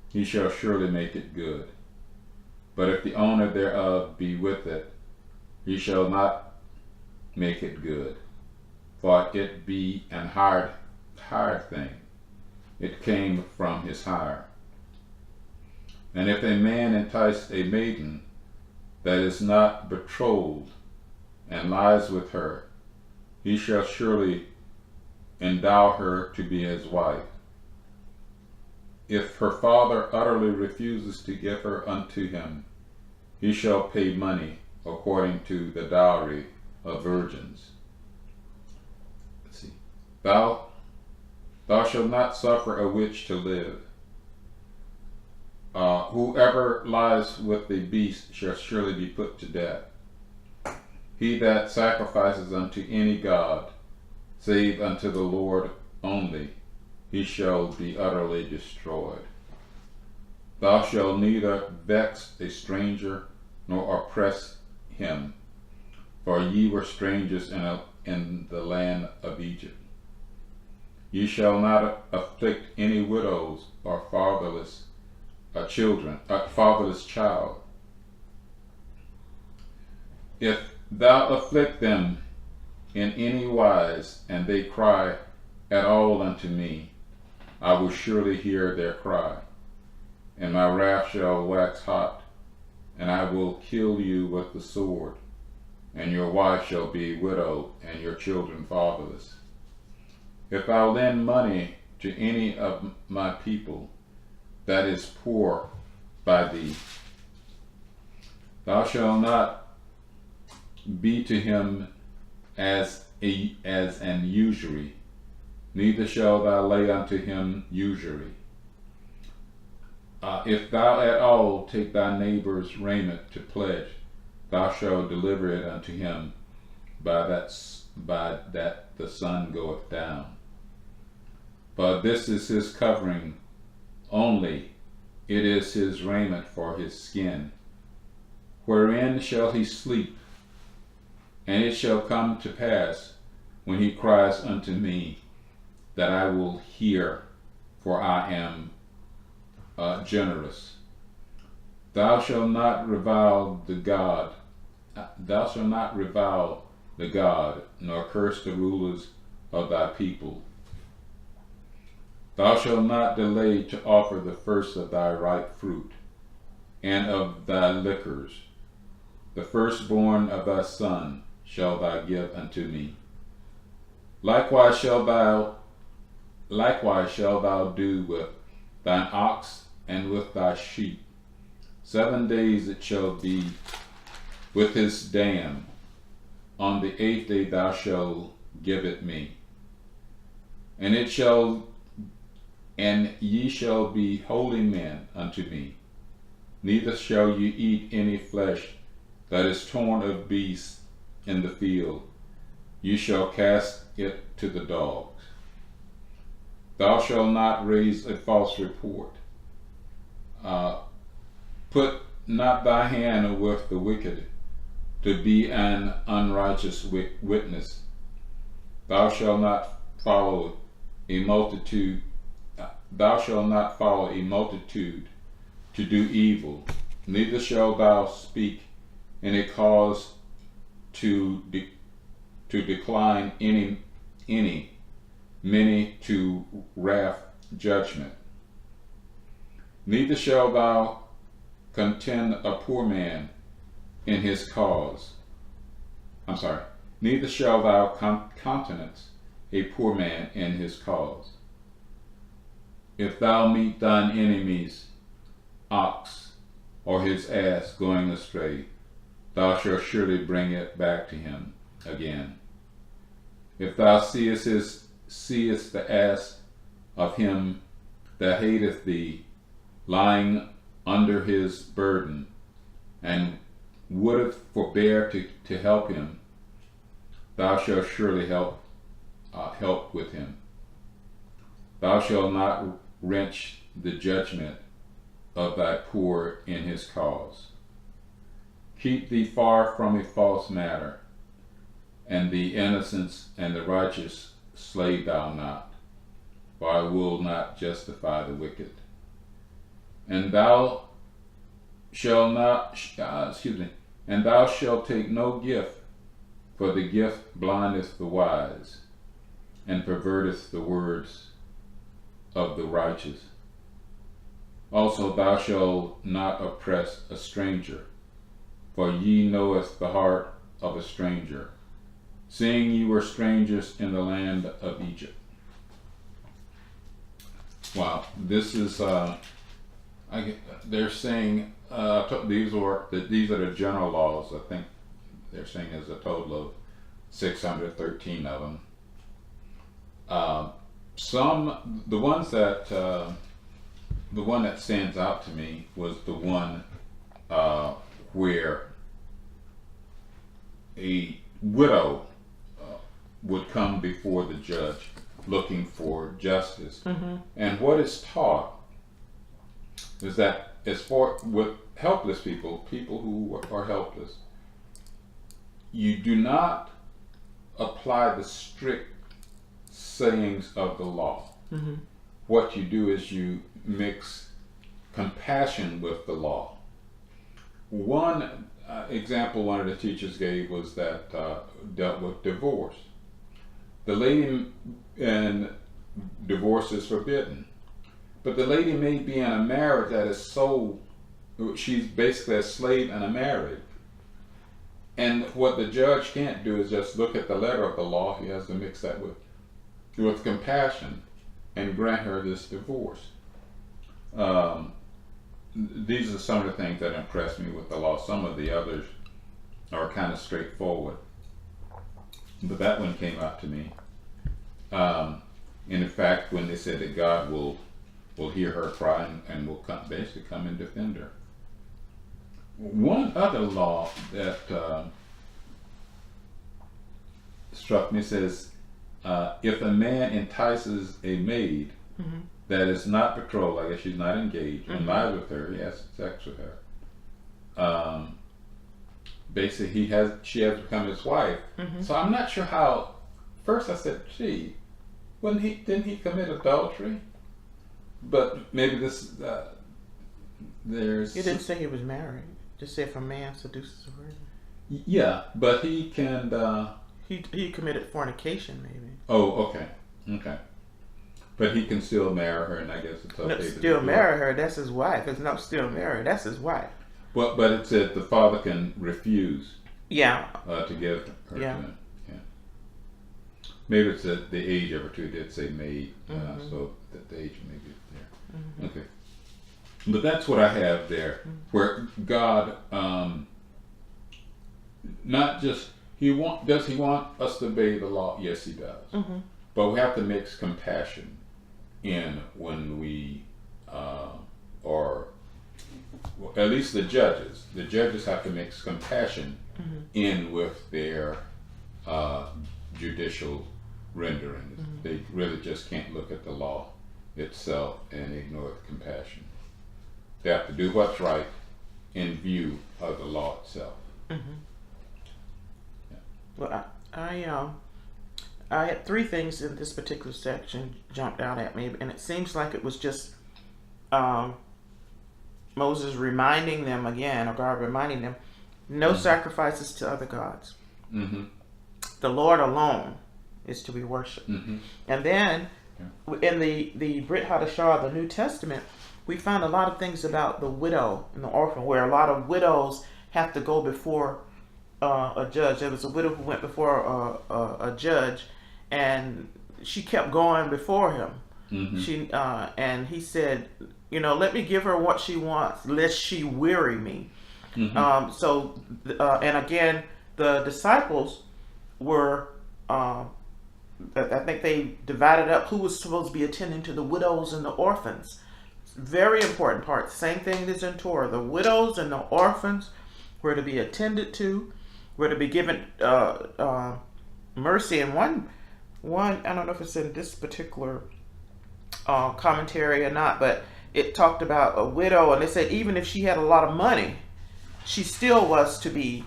he shall surely make it good. But if the owner thereof be with it, he shall not make it good, for it be an hired thing, it came from his hire. And if a man entice a maiden that is not betrothed, and lies with her, he shall surely endow her to be his wife. If her father utterly refuses to give her unto him, he shall pay money according to the dowry of virgins. Let's see. Thou shalt not suffer a witch to live. Whoever lies with a beast shall surely be put to death. He that sacrifices unto any god, save unto the Lord only, he shall be utterly destroyed. Thou shalt neither vex a stranger nor oppress him, for ye were strangers in the land of Egypt. Ye shall not afflict any widows or fatherless child. If thou afflict them in any wise, and they cry at all unto me, I will surely hear their cry, and my wrath shall wax hot, and I will kill you with the sword, and your wife shall be widowed, and your children fatherless. If I lend money to any of my people that is poor by thee, thou shalt not be to him as an usury, neither shalt thou lay unto him usury. If thou at all take thy neighbor's raiment to pledge, thou shalt deliver it unto him by that the sun goeth down. But this is his covering only, it is his raiment for his skin. Wherein shall he sleep? And it shall come to pass, when he cries unto me, that I will hear, for I am generous. Thou shalt not revile the God, nor curse the rulers of thy people. Thou shalt not delay to offer the first of thy ripe fruit, and of thy liquors. The firstborn of thy son shalt thou give unto me. Likewise shalt thou do with thine ox and with thy sheep. 7 days it shall be with his dam. On the 8th day thou shalt give it me. And ye shall be holy men unto me. Neither shall ye eat any flesh that is torn of beasts in the field. You shall cast it to the dogs. Thou shalt not raise a false report. Put not thy hand with the wicked, to be an unrighteous witness. Thou shalt not follow a multitude. Thou shalt not follow a multitude to do evil. Neither shalt thou speak in a cause to decline many to wrath judgment. Neither shalt thou contend a poor man in his cause. Neither shalt thou countenance a poor man in his cause. If thou meet thine enemy's ox or his ass going astray, thou shalt surely bring it back to him again. If thou seest the ass of him that hateth thee lying under his burden, and wouldst forbear to help him, thou shalt surely help with him. Thou shalt not wrench the judgment of thy poor in his cause. Keep thee far from a false matter, and the innocent and the righteous slay thou not, for I will not justify the wicked. And thou shalt take no gift, for the gift blindeth the wise, and perverteth the words of the righteous. Also thou shalt not oppress a stranger, for ye knoweth the heart of a stranger, seeing ye were strangers in the land of Egypt. Wow, this is they're saying these are the general laws. I think they're saying there's a total of 613 of them. The one that stands out to me was the one where a widow would come before the judge looking for justice. Mm-hmm. And what is taught is that with helpless people who are helpless, you do not apply the strict sayings of the law. Mm-hmm. What you do is you mix compassion with the law. One example one of the teachers gave was that dealt with divorce. The lady, and divorce is forbidden, but the lady may be in a marriage that is she's basically a slave in a marriage. And what the judge can't do is just look at the letter of the law. He has to mix that with compassion and grant her this divorce. These are some of the things that impress me with the law. Some of the others are kind of straightforward, but that one came out to me. And in fact, when they said that God will hear her cry and will basically come and defend her. One other law that struck me says, if a man entices a maid mm-hmm. that is not betrothed, I guess she's not engaged, mm-hmm. and lies with her, he has sex with her. Basically, she has become his wife. Mm-hmm. So I'm not sure how. First, I said, "Gee, didn't he commit adultery?" But maybe this there's. You didn't say he was married. Just say if a man seduces a virgin. Yeah, but he can he committed fornication, maybe. Oh, okay. But he can still marry her, and I guess it's okay. No, still marry her. That's his wife. It's not still marry. That's his wife. Well, but it said the father can refuse. Yeah. To give her. Yeah. To him. Yeah. Maybe it's the age of her too. It did say maid, so that the age may be there. Mm-hmm. Okay. But that's what I have there, where God, not just does he want us to obey the law? Yes, he does. Mm-hmm. But we have to mix compassion in when we, or well, at least the judges have to mix compassion in with their judicial renderings. They really just can't look at the law itself and ignore the compassion. They have to do what's right in view of the law itself. Mm-hmm. Yeah. Well, I had three things in this particular section jumped out at me, and it seems like it was just Moses reminding them again, or God reminding them, no sacrifices to other gods. Mm-hmm. The Lord alone is to be worshipped. Mm-hmm. And then in the Brit Hadashah, the New Testament, we found a lot of things about the widow and the orphan, where a lot of widows have to go before a judge. There was a widow who went before a judge, and she kept going before him. Mm-hmm. And he said, let me give her what she wants, lest she weary me. Mm-hmm. And again, the disciples were, I think they divided up who was supposed to be attending to the widows and the orphans. Very important part. Same thing as in Torah. The widows and the orphans were to be attended to, were to be given mercy. And one, I don't know if it's in this particular commentary or not, but it talked about a widow, and they said even if she had a lot of money, she still was to be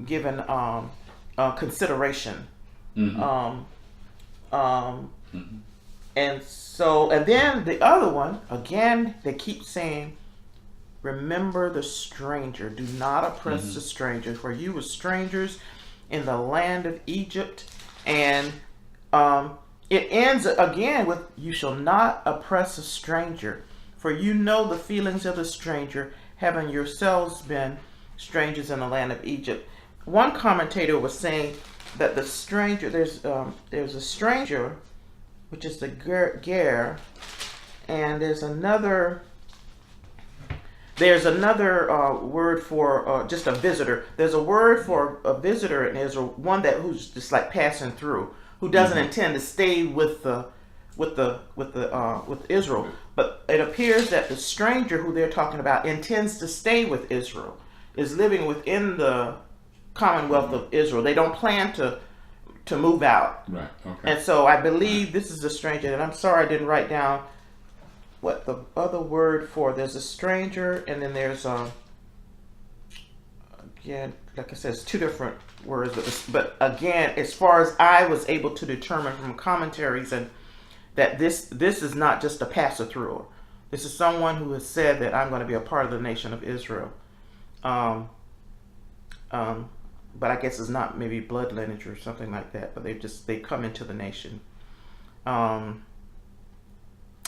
given consideration. Mm-hmm. And then the other one, again, they keep saying, remember the stranger. Do not oppress the stranger, for you were strangers in the land of Egypt. And it ends again with, you shall not oppress a stranger, for you know the feelings of the stranger, having yourselves been strangers in the land of Egypt. One commentator was saying that the stranger, there's a stranger, which is the ger, and there's another word for just a visitor. There's a word for a visitor, and there's one who's just like passing through, who doesn't intend to stay with Israel. But it appears that the stranger who they're talking about intends to stay with Israel, is living within the Commonwealth of Israel. They don't plan to move out. Right. Okay. And so I believe this is a stranger, and I'm sorry I didn't write down what the other word for. There's a stranger, and then there's again, like I said, it's two different words. But again, as far as I was able to determine from commentaries, and that this is not just a passer through. This is someone who has said that I'm going to be a part of the nation of Israel. But I guess it's not maybe blood lineage or something like that, but they come into the nation.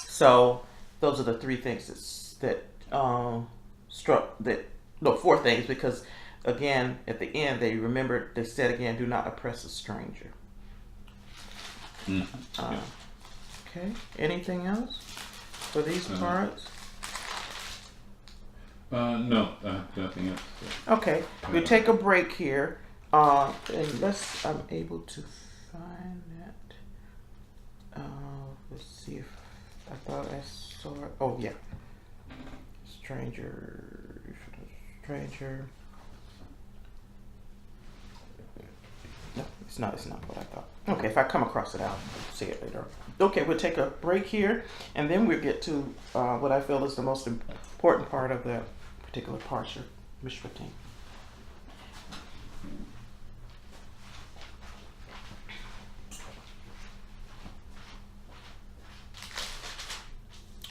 So those are the three things four things, because again, at the end, they said again, do not oppress a stranger. Okay, anything else for these parts? No, nothing else. Okay, we'll take a break here, unless I'm able to find that. Let's see if I thought I saw it. Oh yeah, stranger. No, it's not what I thought. Okay, if I come across it, I'll see it later. Okay, we'll take a break here, and then we'll get to what I feel is the most important part of the particular Parsha, Mishpatim.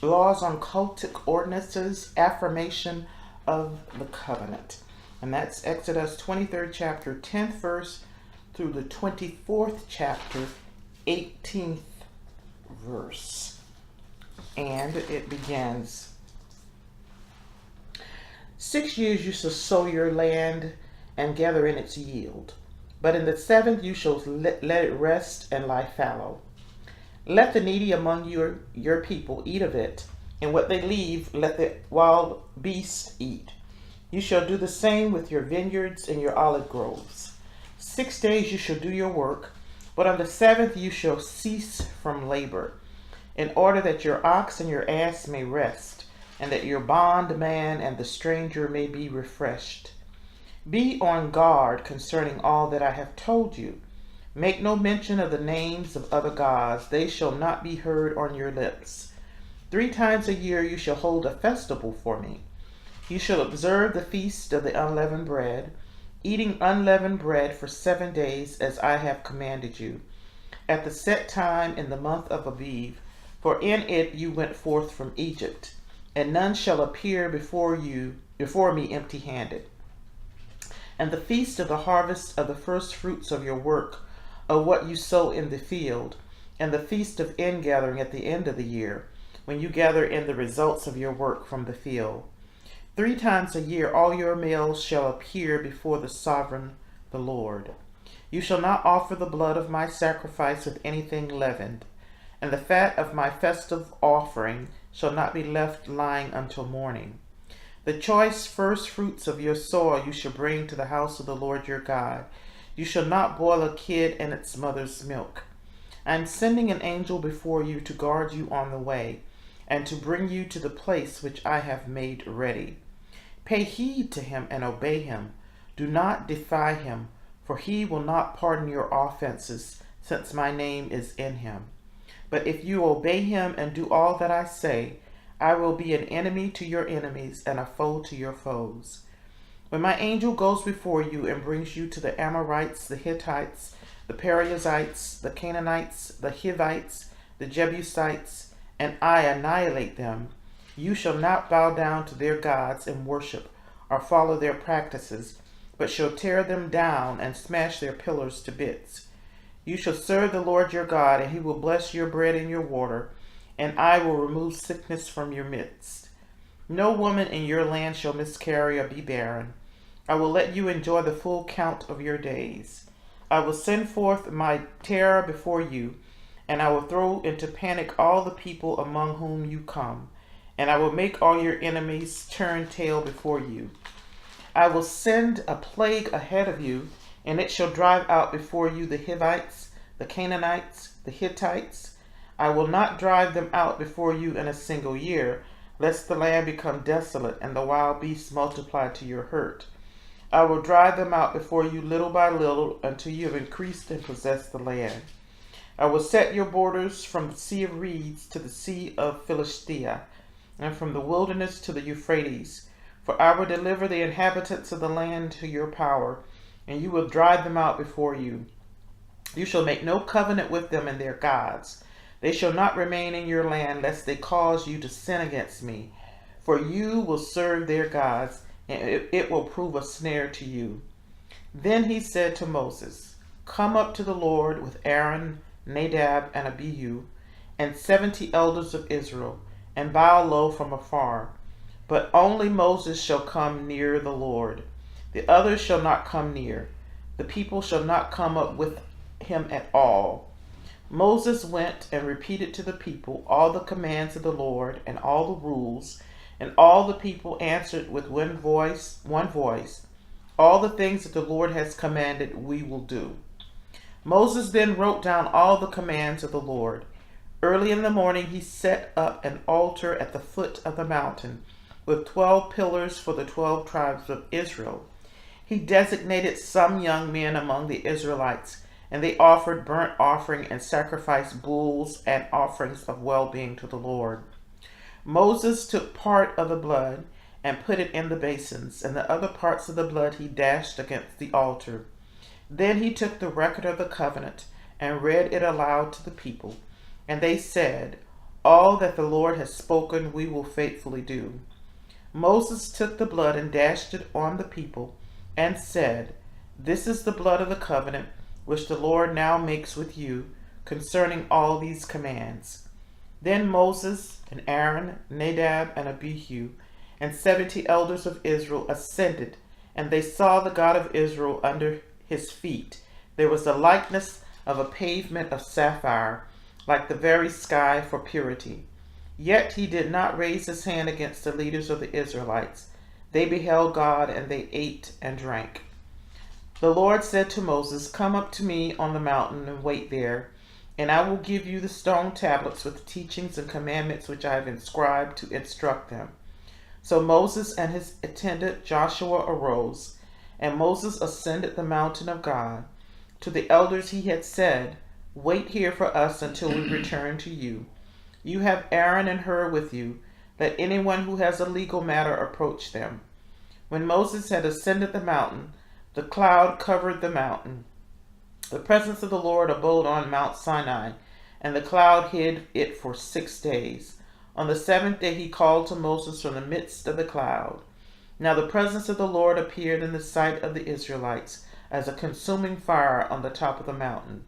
Laws on cultic ordinances, affirmation of the covenant. And that's Exodus 23rd chapter, 10th verse through the 24th chapter, 18th verse. And it begins, 6 years you shall sow your land and gather in its yield. But in the 7th you shall let it rest and lie fallow. Let the needy among your people eat of it, and what they leave let the wild beasts eat. You shall do the same with your vineyards and your olive groves. 6 days you shall do your work, but on the 7th you shall cease from labor, in order that your ox and your ass may rest, and that your bondman and the stranger may be refreshed. Be on guard concerning all that I have told you. Make no mention of the names of other gods. They shall not be heard on your lips. 3 times a year you shall hold a festival for me. You shall observe the feast of the unleavened bread, eating unleavened bread for 7 days as I have commanded you, at the set time in the month of Aviv, for in it you went forth from Egypt, and none shall appear before me empty-handed. And the feast of the harvest of the first fruits of your work, of what you sow in the field, and the feast of ingathering at the end of the year, when you gather in the results of your work from the field. 3 times a year all your males shall appear before the sovereign, the Lord. You shall not offer the blood of my sacrifice with anything leavened, and the fat of my festive offering shall not be left lying until morning. The choice first fruits of your soil you shall bring to the house of the Lord your God. You shall not boil a kid in its mother's milk. I am sending an angel before you to guard you on the way, and to bring you to the place which I have made ready. Pay heed to him and obey him. Do not defy him, for he will not pardon your offenses, since my name is in him. But if you obey him and do all that I say, I will be an enemy to your enemies and a foe to your foes. When my angel goes before you and brings you to the Amorites, the Hittites, the Perizzites, the Canaanites, the Hivites, the Jebusites, and I annihilate them, you shall not bow down to their gods and worship or follow their practices, but shall tear them down and smash their pillars to bits. You shall serve the Lord your God, and he will bless your bread and your water, and I will remove sickness from your midst. No woman in your land shall miscarry or be barren. I will let you enjoy the full count of your days. I will send forth my terror before you, and I will throw into panic all the people among whom you come, and I will make all your enemies turn tail before you. I will send a plague ahead of you, and it shall drive out before you the Hivites, the Canaanites, the Hittites. I will not drive them out before you in a single year, lest the land become desolate and the wild beasts multiply to your hurt. I will drive them out before you little by little until you have increased and possessed the land. I will set your borders from the Sea of Reeds to the Sea of Philistia, and from the wilderness to the Euphrates. For I will deliver the inhabitants of the land to your power, and you will drive them out before you. You shall make no covenant with them and their gods. They shall not remain in your land, lest they cause you to sin against me. For you will serve their gods, and it will prove a snare to you. Then he said to Moses, Come up to the Lord with Aaron, Nadab, and Abihu, and 70 elders of Israel, and bow low from afar. But only Moses shall come near the Lord. The others shall not come near. The people shall not come up with him at all. Moses went and repeated to the people all the commands of the Lord and all the rules, and all the people answered with one voice, All the things that the Lord has commanded we will do. Moses then wrote down all the commands of the Lord. Early in the morning he set up an altar at the foot of the mountain, with 12 pillars for the 12 tribes of Israel. He designated some young men among the Israelites, and they offered burnt offering and sacrificed bulls and offerings of well-being to the Lord. Moses took part of the blood and put it in the basins, and the other parts of the blood he dashed against the altar. Then he took the record of the covenant and read it aloud to the people, and they said, All that the Lord has spoken we will faithfully do. Moses took the blood and dashed it on the people, and said, This is the blood of the covenant which the Lord now makes with you concerning all these commands. Then Moses and Aaron, Nadab and Abihu, and 70 elders of Israel ascended, and they saw the God of Israel under his feet. There was the likeness of a pavement of sapphire, like the very sky for purity. Yet he did not raise his hand against the leaders of the Israelites. They beheld God, and they ate and drank. The Lord said to Moses, "Come up to me on the mountain and wait there, and I will give you the stone tablets with the teachings and commandments which I have inscribed to instruct them." So Moses and his attendant Joshua arose, and Moses ascended the mountain of God. To the elders he had said, "Wait here for us until we return to you. You have Aaron and Hur with you. Let anyone who has a legal matter approach them." When Moses had ascended the mountain, the cloud covered the mountain. The presence of the Lord abode on Mount Sinai, and the cloud hid it for 6 days. On the 7th day he called to Moses from the midst of the cloud. Now the presence of the Lord appeared in the sight of the Israelites as a consuming fire on the top of the mountain.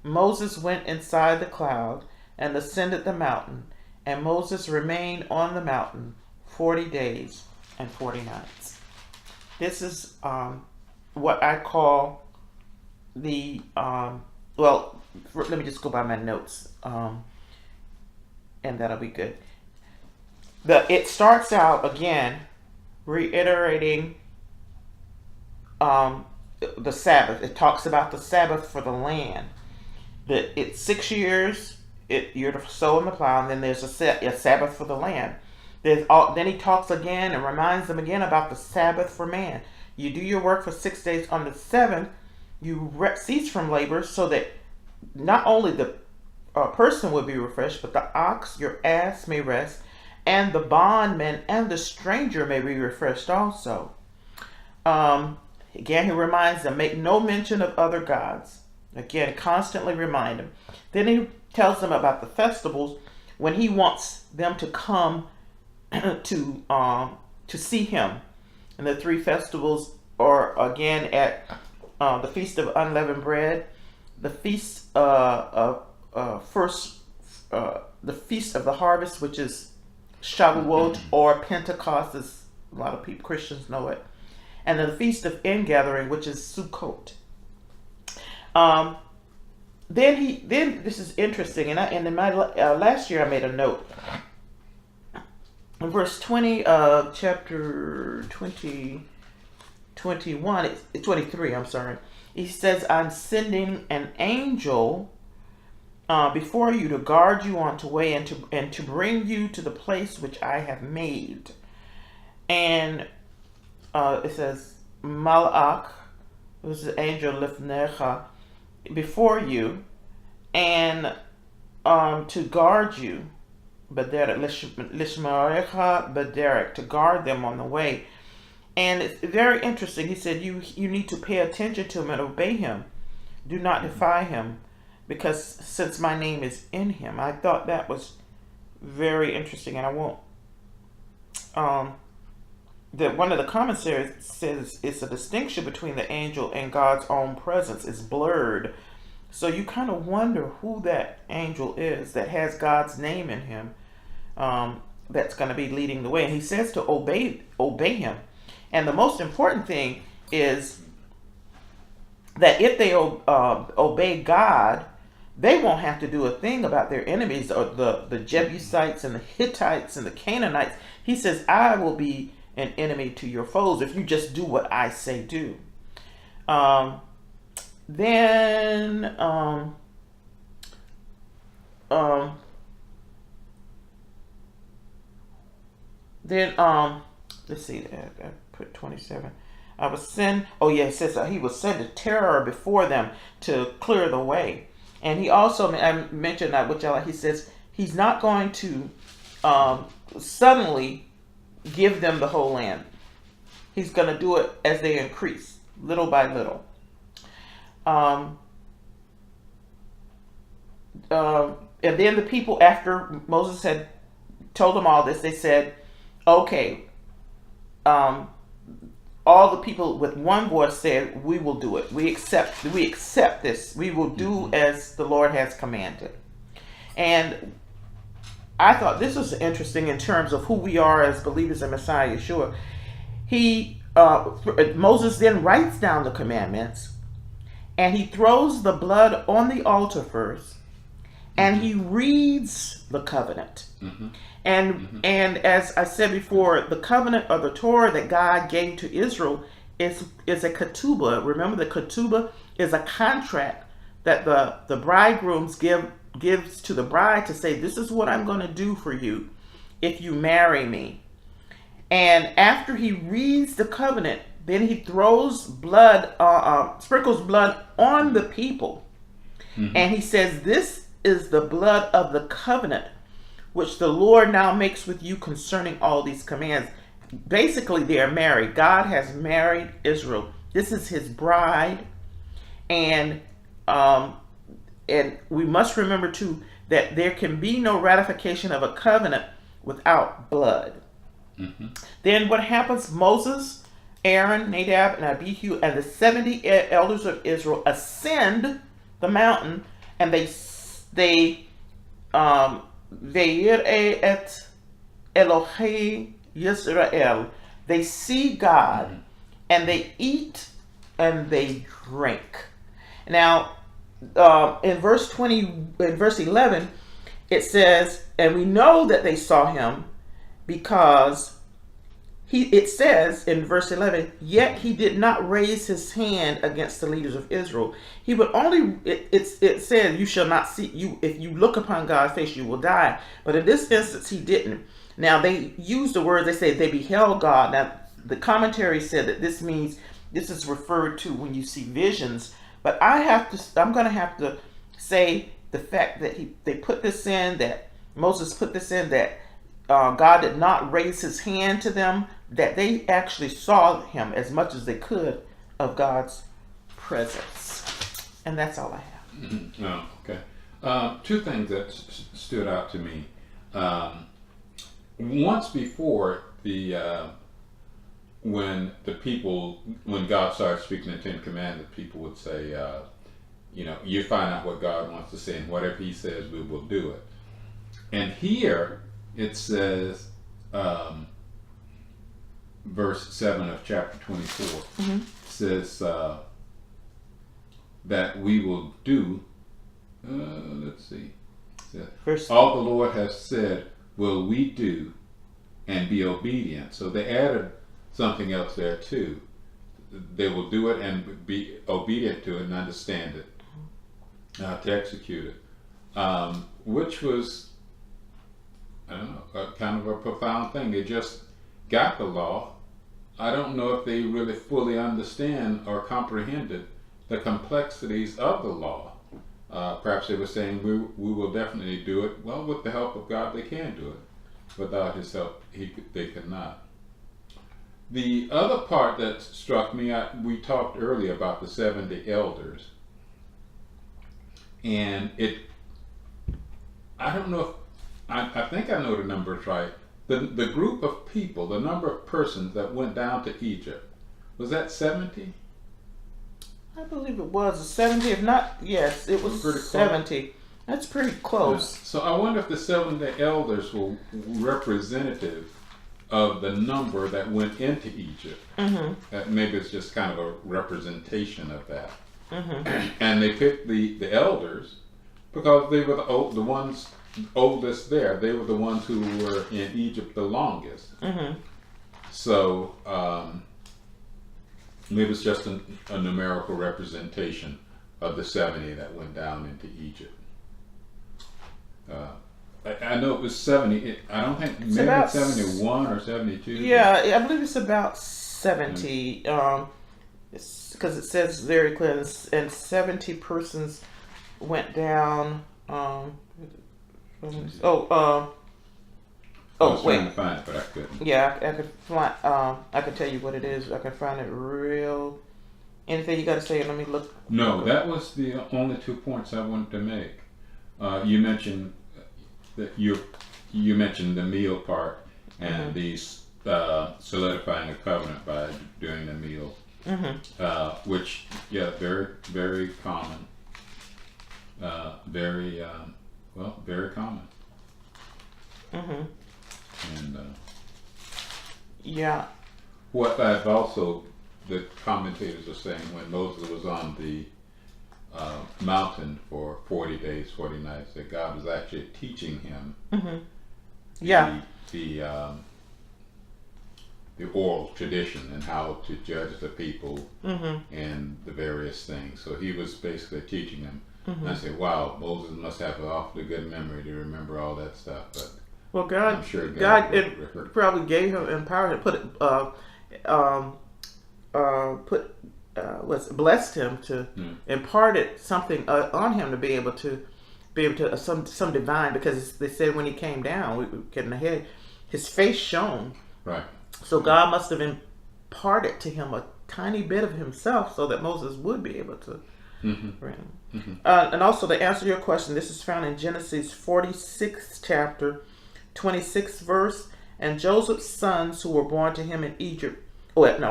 Moses went inside the cloud and ascended the mountain, and Moses remained on the mountain 40 days and 40 nights. This is what I call the, let me just go by my notes, and that'll be good. It starts out again reiterating the Sabbath. It talks about the Sabbath for the land. That it's 6 years, you're to sow in the plow, and then there's a Sabbath for the land. Then he talks again and reminds them again about the Sabbath for man. You do your work for 6 days. On the 7th, you cease from labor, so that not only the person will be refreshed, but the ox, your ass, may rest, and the bondman and the stranger may be refreshed also. Again, he reminds them, make no mention of other gods. Again, constantly remind them. Then he tells them about the festivals when he wants them to come to see him. And the 3 festivals are again at the Feast of Unleavened Bread, the Feast the Feast of the Harvest, which is Shavuot or Pentecost, as a lot of people, Christians know it, and then the Feast of Ingathering, which is Sukkot. Then this is interesting, and in my last year I made a note. In verse 20 of chapter 23, I'm sorry. He says, "I'm sending an angel before you to guard you on the way and to bring you to the place which I have made." And it says, "Malach," this is angel lifnecha, before you, and to guard you, b'derek lishmarecha b'derek, to guard them on the way. And it's very interesting. He said you need to pay attention to him and obey him. Do not defy him, because since my name is in him. I thought that was very interesting, and I won't. That one of the commentaries says it's a distinction between the angel and God's own presence is blurred. So you kind of wonder who that angel is that has God's name in him, that's going to be leading the way. And he says to obey him. And the most important thing is that if they obey God, they won't have to do a thing about their enemies, or the Jebusites and the Hittites and the Canaanites. He says, I will be an enemy to your foes if you just do what I say do. Then let's see, I put 27. I was send. Oh yeah, it says he will send a terror before them to clear the way. And he also, I mentioned that, which I like. He says he's not going to suddenly give them the whole land. He's going to do it as they increase, little by little. And then the people, after Moses had told them all this, they said, okay, all the people with one voice said, "We will do it. We accept this. We will do as the Lord has commanded." And I thought this was interesting in terms of who we are as believers in Messiah Yeshua. Moses then writes down the commandments, and he throws the blood on the altar first, and he reads the covenant. And as I said before, the covenant of the Torah that God gave to Israel is a ketubah. Remember, the ketubah is a contract that the bridegrooms gives to the bride to say, "This is what I'm going to do for you if you marry me." And after he reads the covenant, then he throws blood, sprinkles blood on the people, and he says, "This is the blood of the covenant which the Lord now makes with you concerning all these commands." Basically, they are married. God has married Israel. This is his bride. And we must remember, too, that there can be no ratification of a covenant without blood. Then what happens? Moses, Aaron, Nadab, and Abihu, and the 70 elders of Israel ascend the mountain, and they Ve'yir'e et Elohei Yisrael. They see God, and they eat and they drink. Now, in verse 11, it says, and we know that they saw him because it says in verse 11, yet he did not raise his hand against the leaders of Israel. He would only, it said, you shall not see, if you look upon God's face, you will die. But in this instance, he didn't. Now, they use the word, they say they beheld God. Now, the commentary said that this means, this is referred to when you see visions. But I'm going to have to say the fact that they put this in, that Moses put this in, that God did not raise his hand to them, that they actually saw him as much as they could of God's presence. And that's all I have. Oh, okay. Two things that stood out to me. Once before, when God started speaking the Ten Commandments, people would say, you find out what God wants to say, and whatever he says, we will do it. And here it says, verse 7 of chapter 24, says that we will do, let's see, all the Lord has said will we do and be obedient. So they added something else there too. They will do it and be obedient to it and understand it, to execute it, which was, I don't know, kind of a profound thing. They just got the law. I don't know if they really fully understand or comprehended the complexities of the law. Perhaps they were saying, we will definitely do it. Well, with the help of God, they can do it. Without his help, they could not. The other part that struck me, we talked earlier about the 70 elders. And I don't know if, I think I know the numbers right. The group of people, the number of persons that went down to Egypt, was that 70? I believe it was 70. If not, yes, it was 70. That's pretty close. Yeah. So I wonder if the 70 elders were representative of the number that went into Egypt. Maybe it's just kind of a representation of that. And they picked the elders because they were the ones oldest there. They were the ones who were in Egypt the longest. So maybe it's just a numerical representation of the 70 that went down into Egypt. I know it was 70. I don't think, maybe it's 71 or 72. Yeah, I believe it's about 70. Because it says very clear, and 70 persons went down. I was trying to find it, but I couldn't. Yeah, I could find. I could tell you what it is. I can find it real. Anything you got to say? Let me look. No, that was the only 2 points I wanted to make. You mentioned that you mentioned the meal part and these solidifying a covenant by doing a meal, which, very, very common. Very common. And what I've also, the commentators are saying, when Moses was on the mountain for 40 days, 40 nights, that God was actually teaching him the oral tradition and how to judge the people and the various things. So he was basically teaching them. And I said, wow, Moses must have an awfully good memory to remember all that stuff. But I'm sure God probably gave him empowerment, blessed him to imparted something on him to be able to some divine, because they said when he came down, we getting ahead, his face shone. Right. So God must have imparted to him a tiny bit of himself so that Moses would be able to. And also, to answer your question, this is found in Genesis 46 chapter 26 verse. And Joseph's sons who were born to him in Egypt. Let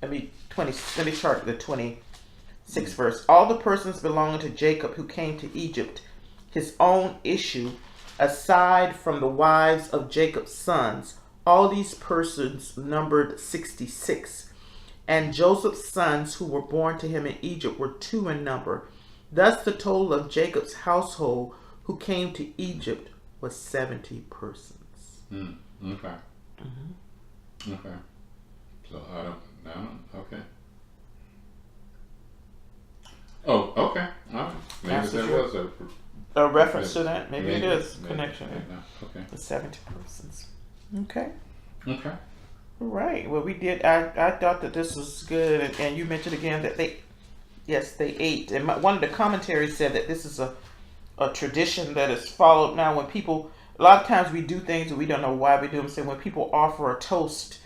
me chart the 26th verse. All the persons belonging to Jacob who came to Egypt, his own issue, aside from the wives of Jacob's sons, all these persons numbered 66. And Joseph's sons who were born to him in Egypt were 2 in number. Thus the total of Jacob's household who came to Egypt was 70 persons. Okay. Okay. So I don't know. Okay. Oh, okay. All right. Maybe there was a reference to that. Maybe it is connection. Okay. The 70 persons. Okay. Okay. Right. Well, we did. I thought that this was good, and you mentioned again that they ate. And one of the commentaries said that this is a tradition that is followed now. When people, a lot of times we do things and we don't know why we do them. So when people offer a toast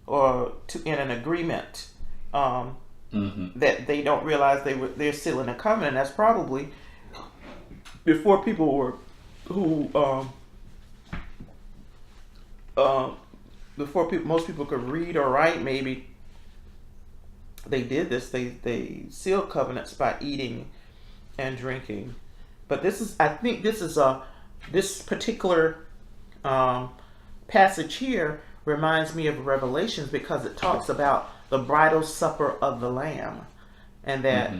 or in an agreement, that they don't realize they're still in a covenant. That's probably before people were most people could read or write. Maybe they did this. They sealed covenants by eating and drinking. But I think this particular passage here reminds me of Revelations, because it talks about the bridal supper of the Lamb, and that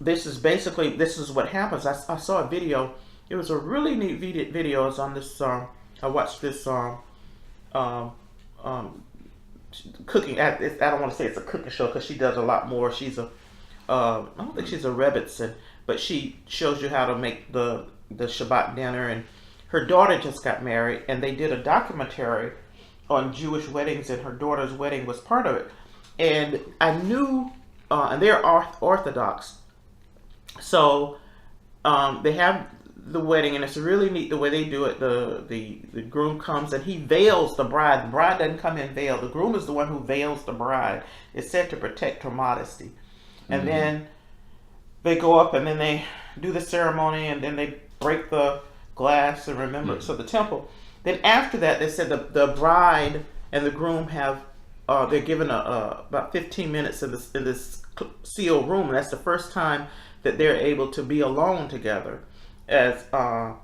this is what happens. I saw a video. It was a really neat video. It's on this. I watched this. Cooking. I don't want to say it's a cooking show, because she does a lot more. She's I don't think she's a Rebbitzin, but she shows you how to make the Shabbat dinner. And her daughter just got married, and they did a documentary on Jewish weddings, and her daughter's wedding was part of it. And I knew, and they're Orthodox, so they have the wedding, and it's really neat the way they do it. The groom comes and he veils the bride. The bride doesn't come in veiled. The groom is the one who veils the bride. It's said to protect her modesty. And then they go up and then they do the ceremony, and then they break the glass and remembrance of the temple. Then after that, they said the bride and the groom have they're given about 15 minutes in this sealed room, and that's the first time that they're able to be alone together as a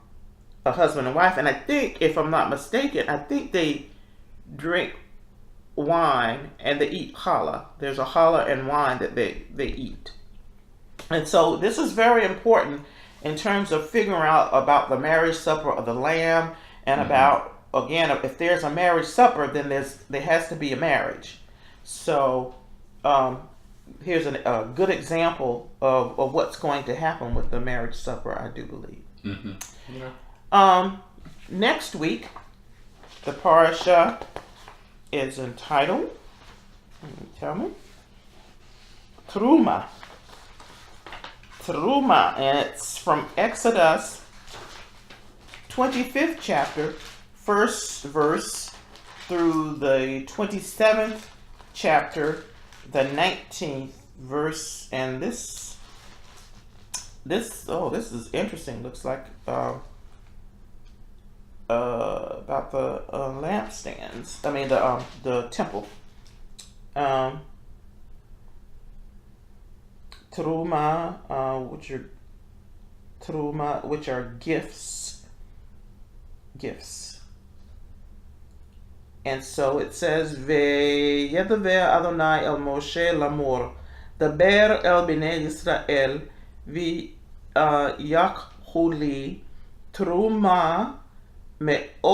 husband and wife. And I think, if I'm not mistaken, I think they drink wine and they eat challah. There's a challah and wine that they eat. And so this is very important in terms of figuring out about the marriage supper of the Lamb, and about, again, if there's a marriage supper, then there has to be a marriage. So here's a good example of what's going to happen with the marriage supper, I do believe. Next week, the Parshah is entitled, Truma, and it's from Exodus 25th chapter, first verse, through the 27th chapter, the 19th verse. And this is interesting. Looks like about the lampstands. I mean the temple. Teruma, which are gifts. And so it says, Ve'yedaver Adonai el Moshe lamor, daber el bnei Yisrael, v'yakhu li teruma me'et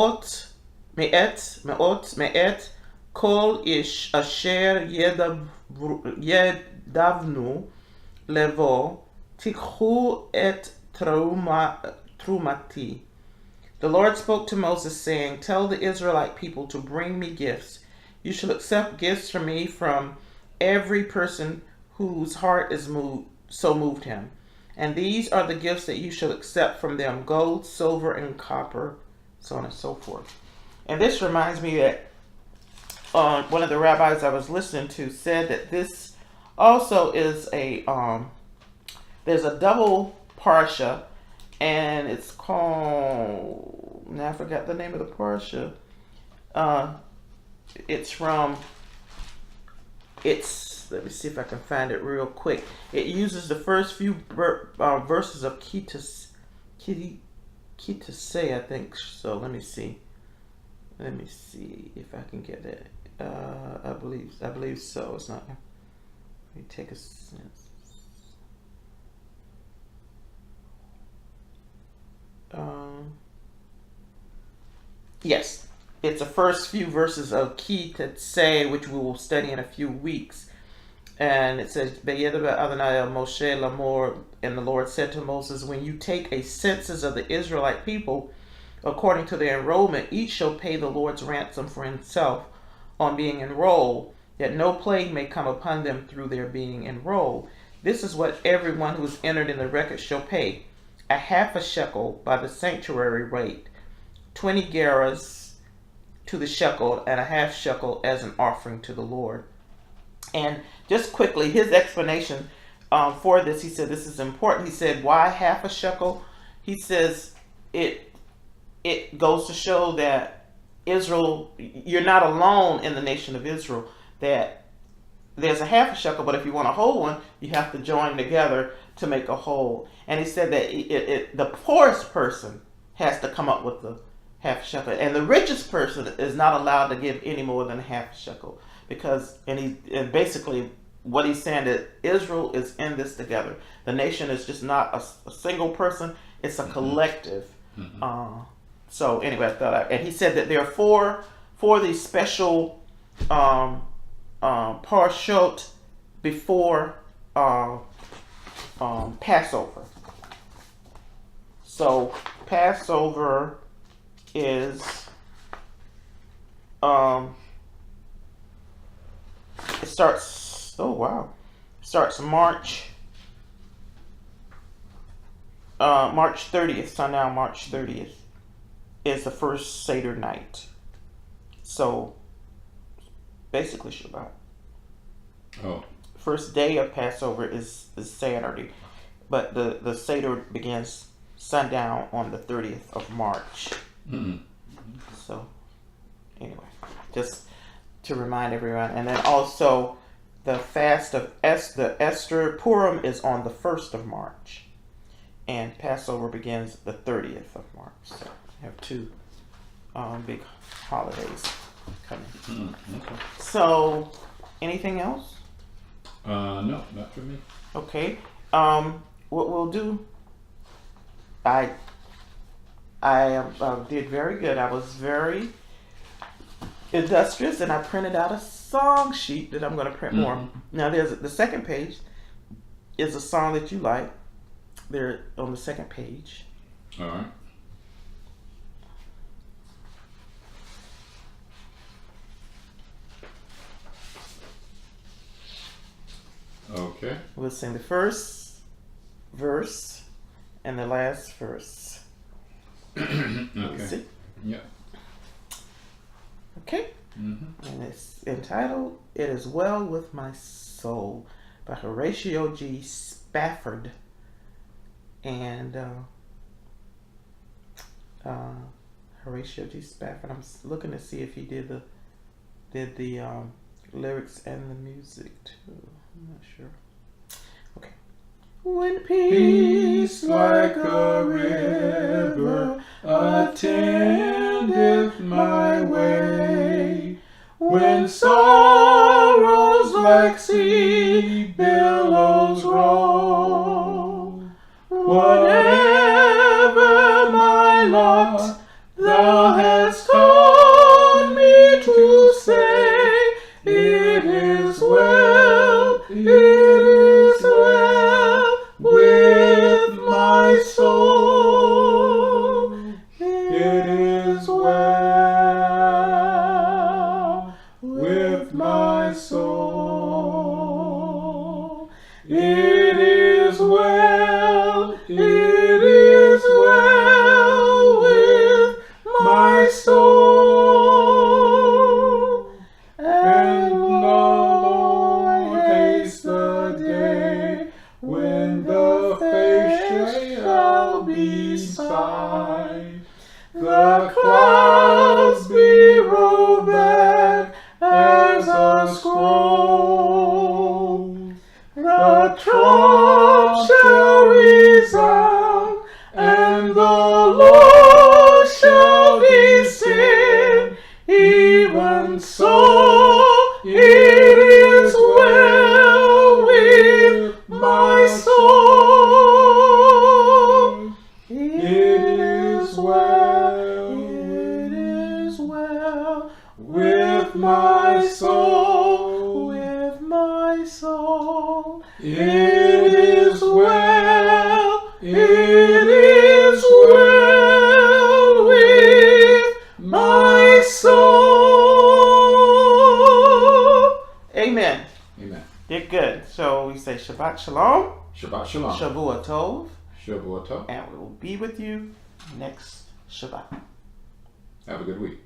kol ish asher yedavnu levo tikhu et trumati. The Lord spoke to Moses, saying, tell the Israelite people to bring me gifts. You shall accept gifts from me from every person whose heart is moved him. And these are the gifts that you shall accept from them: gold, silver, and copper, so on and so forth. And this reminds me that one of the rabbis I was listening to said that this also is there's a double parsha, and it's called, now I forgot the name of the parsha. Let me see if I can find it real quick. It uses the first few verses of Kitase, I think. So let me see if I can get it. I believe so. It's not. Let me take a sense. Yes, it's the first few verses of Kitase, which we will study in a few weeks. And it says, Adonai Moshe lamor, and the Lord said to Moses, when you take a census of the Israelite people, according to their enrollment, each shall pay the Lord's ransom for himself on being enrolled, that no plague may come upon them through their being enrolled. This is what everyone who is entered in the record shall pay: a half a shekel by the sanctuary rate, 20 gerahs to the shekel, and a half shekel as an offering to the Lord. And just quickly, his explanation for this, he said this is important. He said, why half a shekel? He says it goes to show that Israel, you're not alone in the nation of Israel, that there's a half a shekel, but if you want a whole one, you have to join together to make a whole. And he said that the poorest person has to come up with the half a shekel, and the richest person is not allowed to give any more than half a shekel, because and basically what he's saying, that Israel is in this together. The nation is just not a single person; it's a collective. So anyway, I thought, and he said that there are four these special parshot before Passover. So Passover is it starts March 30th. Sundown March 30th is the first Seder night. So basically Shabbat. Oh. First day of Passover is Saturday, but the Seder begins sundown on the 30th of March. So anyway, just to remind everyone. And then also the fast of Esther Purim is on the 1st of March, and Passover begins the 30th of March. So we have two big holidays coming. Okay. So anything else? No, not for me. Okay. What we'll do, I did very good. I was very industrious, and I printed out a song sheet that I'm going to print more. Now, there's the second page is a song that you like. They're on the second page. All right. Okay. We'll sing the first verse and the last verse. Okay. See? Yeah. Okay. And it's entitled "It Is Well With My Soul" by Horatio G. Spafford and Horatio G. Spafford. I'm looking to see if he did the lyrics and the music too. I'm not sure. Okay. When peace like a river attendeth my way, when sorrows like sea billows roll, whatever my lot, thou hast taught me to say, it is well, it is well with my soul, it is well with my soul, it is well, it is well with my soul, and Lord, haste the day when the face shall be sight, the clouds be rolled back as a scroll, the trump shall resound, and the Lord shall descend. Even so, it is well with my soul. It is well with my soul, with my soul. It is well, it is well with my soul. Amen. Amen. You're good. So we say Shabbat Shalom. Shabbat Shalom. Shavua Tov. Shavua Tov. And we will be with you next Shabbat. Have a good week.